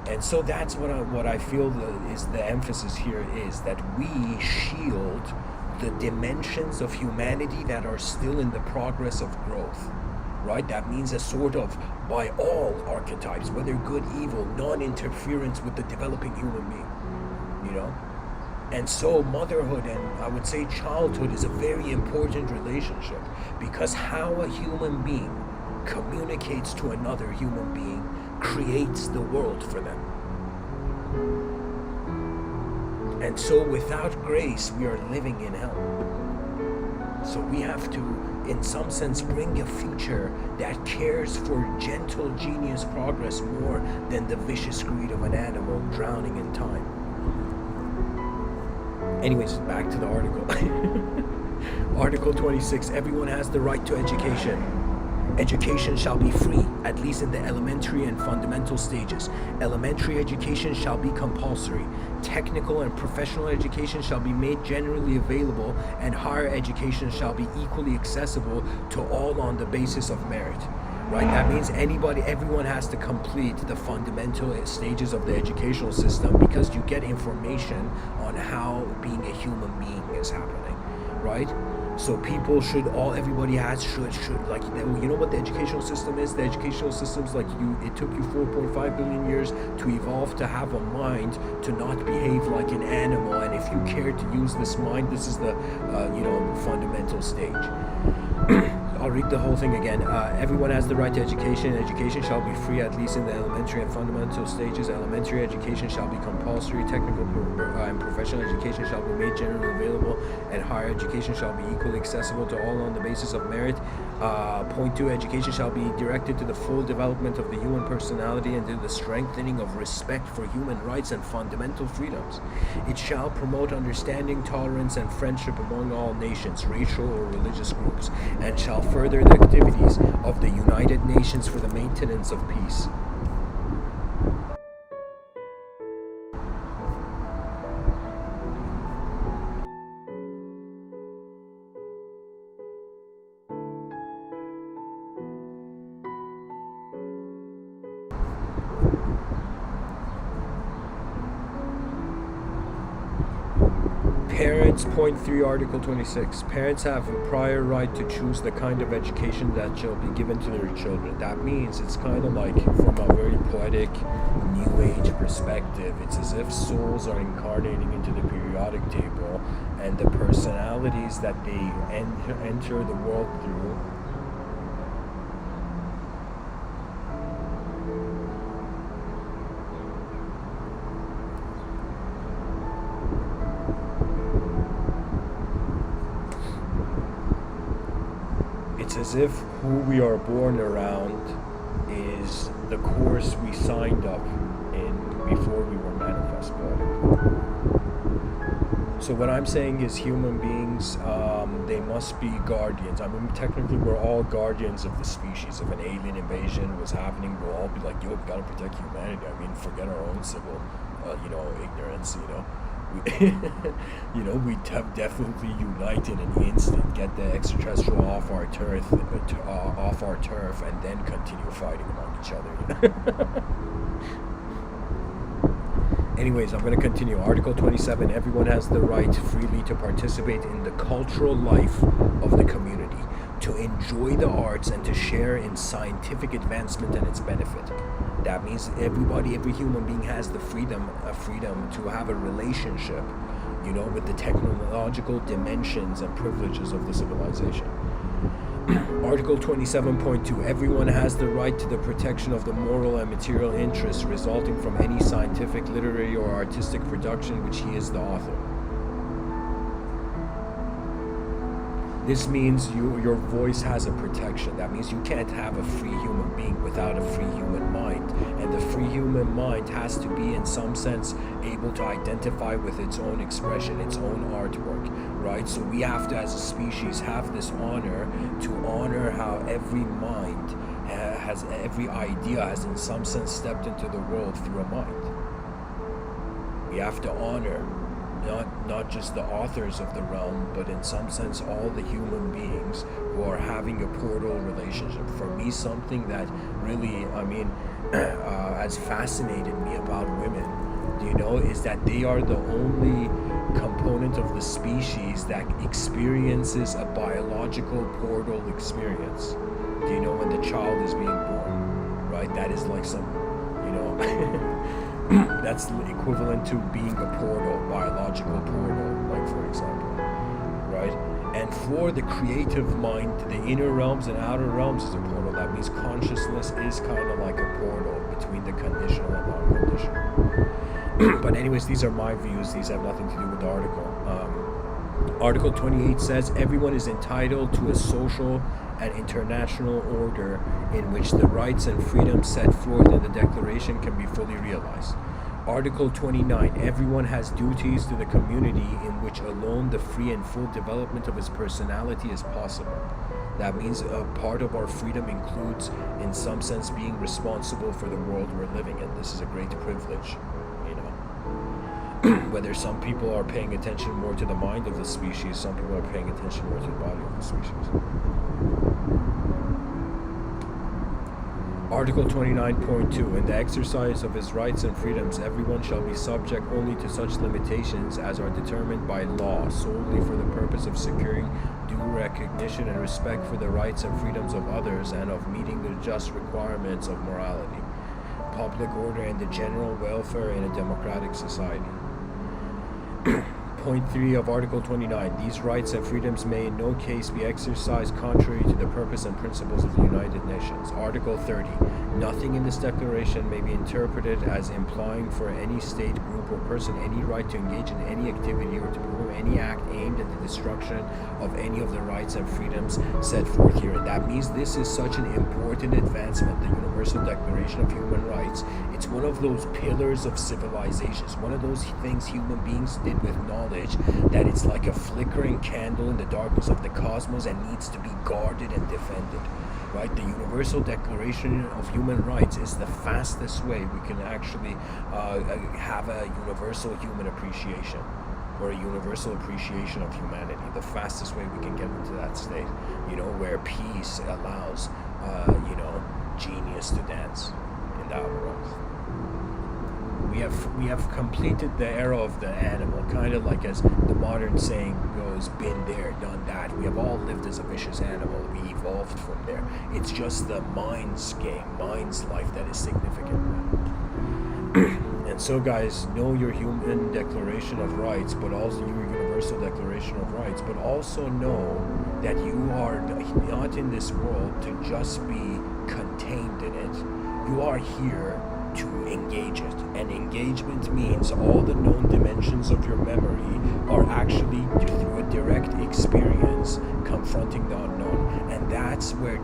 And so that's what I feel is the emphasis here is that we shield the dimensions of humanity that are still in the progress of growth, right? That means a sort of, by all archetypes, whether good, evil, non-interference with the developing human being, you know? And so motherhood and I would say childhood is a very important relationship, because how a human being communicates to another human being creates the world for them. And so without grace, we are living in hell. So we have to, in some sense, bring a future that cares for gentle genius progress more than the vicious greed of an animal drowning in time. Anyways, back to the article. Article 26, everyone has the right to education. Education shall be free, at least in the elementary and fundamental stages. Elementary education shall be compulsory. Technical and professional education shall be made generally available, and higher education shall be equally accessible to all on the basis of merit. Right? That means everyone has to complete the fundamental stages of the educational system, because you get information on how being a human being is happening, right? So people should like, you know what the educational system is? The educational system's like it took you 4.5 billion years to evolve to have a mind, to not behave like an animal, and if you care to use this mind, this is the fundamental stage. I'll read the whole thing again. Everyone has the right to education. Education shall be free, at least in the elementary and fundamental stages. Elementary education shall be compulsory. Technical and professional education shall be made generally available, and higher education shall be equally accessible to all on the basis of merit. Point 2, education shall be directed to the full development of the human personality and to the strengthening of respect for human rights and fundamental freedoms. It shall promote understanding, tolerance, and friendship among all nations, racial or religious groups, and shall further the activities of the United Nations for the maintenance of peace. Parents, point 3, Article 26. Parents have a prior right to choose the kind of education that shall be given to their children. That means it's kind of like, from a very poetic, new age perspective, it's as if souls are incarnating into the periodic table, and the personalities that they enter the world through as if who we are born around is the course we signed up in before we were manifest body. So what I'm saying is human beings, they must be guardians. I mean, technically we're all guardians of the species. If an alien invasion was happening, we'll all be like, yo, we gotta protect humanity. I mean, forget our own civil, ignorance, we'd have definitely unite in an instant, get the extraterrestrial off our turf, and then continue fighting among each other. Anyways, I'm going to continue. Article 27, everyone has the right freely to participate in the cultural life of the community, to enjoy the arts, and to share in scientific advancement and its benefit. That means every human being has the freedom to have a relationship, with the technological dimensions and privileges of the civilization. Article 27.2, everyone has the right to the protection of the moral and material interests resulting from any scientific, literary, or artistic production which he is the author. This means your voice has a protection. That means you can't have a free human being without a free human mind. And the free human mind has to be, in some sense, able to identify with its own expression, its own artwork, right? So we have to, as a species, have this honor to honor how every mind every idea has, in some sense, stepped into the world through a mind. We have to honor not just the authors of the realm, but in some sense all the human beings who are having a portal relationship. For me, something that really, has fascinated me about women, is that they are the only component of the species that experiences a biological portal experience. When the child is being born, right? That is like some, That's equivalent to being a portal, biological portal, like for example, right? And for the creative mind, the inner realms and outer realms is a portal. That means consciousness is kind of like a portal between the conditional and non-conditional. But anyways, these are my views. These have nothing to do with the article. Article 28 says everyone is entitled to a social and international order in which the rights and freedoms set forth in the Declaration can be fully realized. Article 29, everyone has duties to the community in which alone the free and full development of his personality is possible. That means a part of our freedom includes, in some sense, being responsible for the world we're living in. This is a great privilege, you know. Whether some people are paying attention more to the mind of the species, some people are paying attention more to the body of the species. Article 29.2, in the exercise of his rights and freedoms, everyone shall be subject only to such limitations as are determined by law, solely for the purpose of securing due recognition and respect for the rights and freedoms of others and of meeting the just requirements of morality, public order, and the general welfare in a democratic society. Point 3 of Article 29. These rights and freedoms may in no case be exercised contrary to the purpose and principles of the United Nations. Article 30. Nothing in this declaration may be interpreted as implying for any state, group, or person any right to engage in any activity or to perform any act aimed at the destruction of any of the rights and freedoms set forth here. And that means this is such an important advancement, the Universal Declaration of Human Rights. It's one of those pillars of civilization. It's one of those things human beings did with knowledge, that it's like a flickering candle in the darkness of the cosmos and needs to be guarded and defended. Right? The Universal Declaration of Human Rights is the fastest way we can actually have a universal human appreciation, or a universal appreciation of humanity. The fastest way we can get into that state, you know, where peace allows, you know, genius to dance in the outer world. We have completed the era of the animal, kind of like as the modern saying goes, been there, done that. We have all lived as a vicious animal. We evolved from there. It's just the mind's game, mind's life that is significant. And so guys, know your human declaration of rights, but also your universal declaration of rights, but also know that you are not in this world to just be contained in it. You are here to engage it, and engagement means all the known dimensions of your memory are actually through a direct experience confronting the unknown. And that's where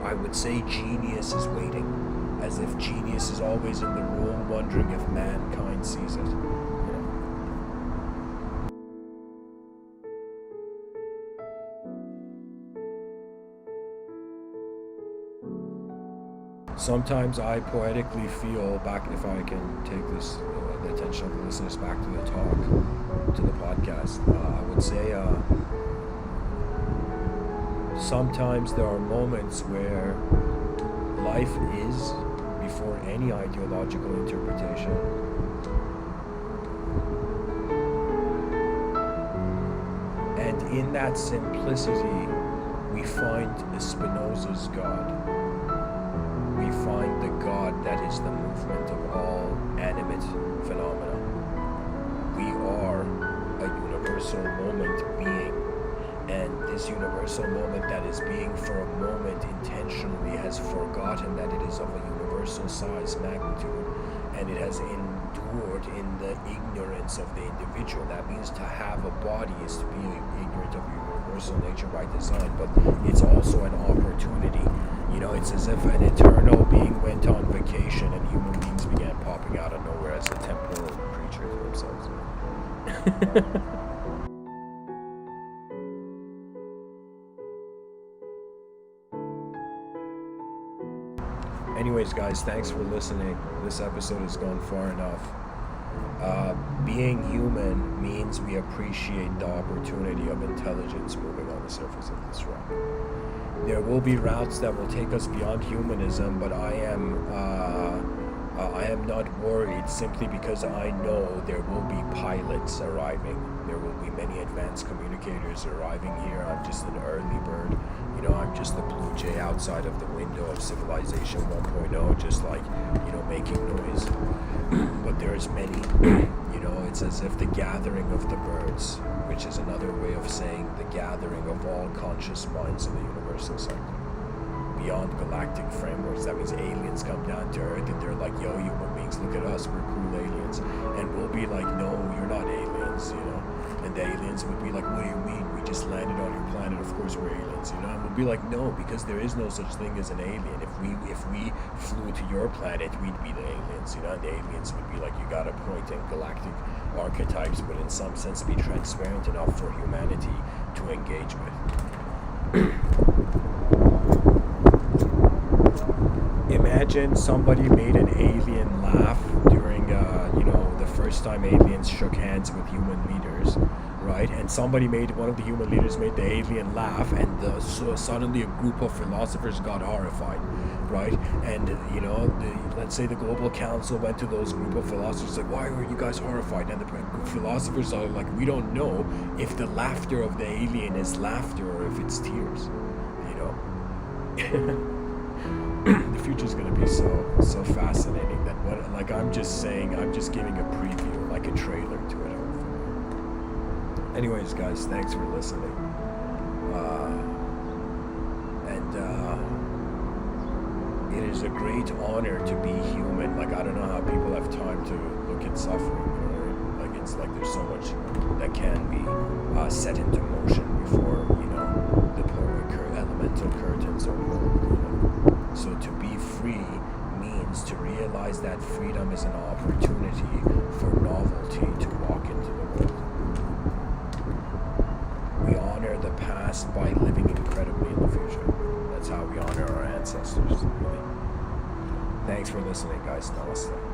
I would say genius is waiting, as if genius is always in the room wondering if mankind sees it. Sometimes I poetically feel back, if I can take this, the attention of the listeners back to the talk, to the podcast, I would say sometimes there are moments where life is before any ideological interpretation. And in that simplicity, we find Spinoza's God. We find the God that is the movement of all animate phenomena. We are a universal moment being, and this universal moment that is being for a moment intentionally has forgotten that it is of a universal size magnitude, and it has endured in the ignorance of the individual. That means to have a body is to be ignorant of your universal nature by design, but it's also an opportunity. You know, it's as if an eternal being went on vacation and human beings began popping out of nowhere as a temporal creature to themselves. Anyways, guys, thanks for listening. This episode has gone far enough. Being human means we appreciate the opportunity of intelligence moving on the surface of this rock. There will be routes that will take us beyond humanism, but I am not worried, simply because I know there will be pilots arriving. There will be many advanced communicators arriving here. I'm just an early bird. You I'm just the blue jay outside of the window of civilization 1.0, just like, making noise. But there's many, it's as if the gathering of the birds, which is another way of saying the gathering of all conscious minds in the universal sector. Beyond galactic frameworks, that means aliens come down to Earth and they're like, yo, human beings, look at us, we're cool aliens. And we'll be like, no, you're not aliens, And the aliens would be like, what do you mean? We just landed on your planet, of course we're aliens, And we'll be like, no, because there is no such thing as an alien. If we flew to your planet, we'd be the aliens, And the aliens would be like, you got a point, and galactic archetypes would in some sense be transparent enough for humanity to engage with. Imagine somebody made an alien laugh during, the first time aliens shook hands with human leaders, right? And one of the human leaders made the alien laugh, and so suddenly a group of philosophers got horrified, right? And, let's say the Global Council went to those group of philosophers like, why were you guys horrified? And the philosophers are like, we don't know if the laughter of the alien is laughter or if it's tears, The future's gonna be so fascinating that I'm just giving a preview, like a trailer to it. Hopefully. Anyways, guys, thanks for listening. It is a great honor to be human. I don't know how people have time to look at suffering. It's like there's so much that can be set into motion before the elemental curtains are pulled. So to be free means to realize that freedom is an opportunity for novelty to walk into the world. We honor the past by living incredibly in the future. That's how we honor our ancestors. Thanks for listening, guys. Namaste.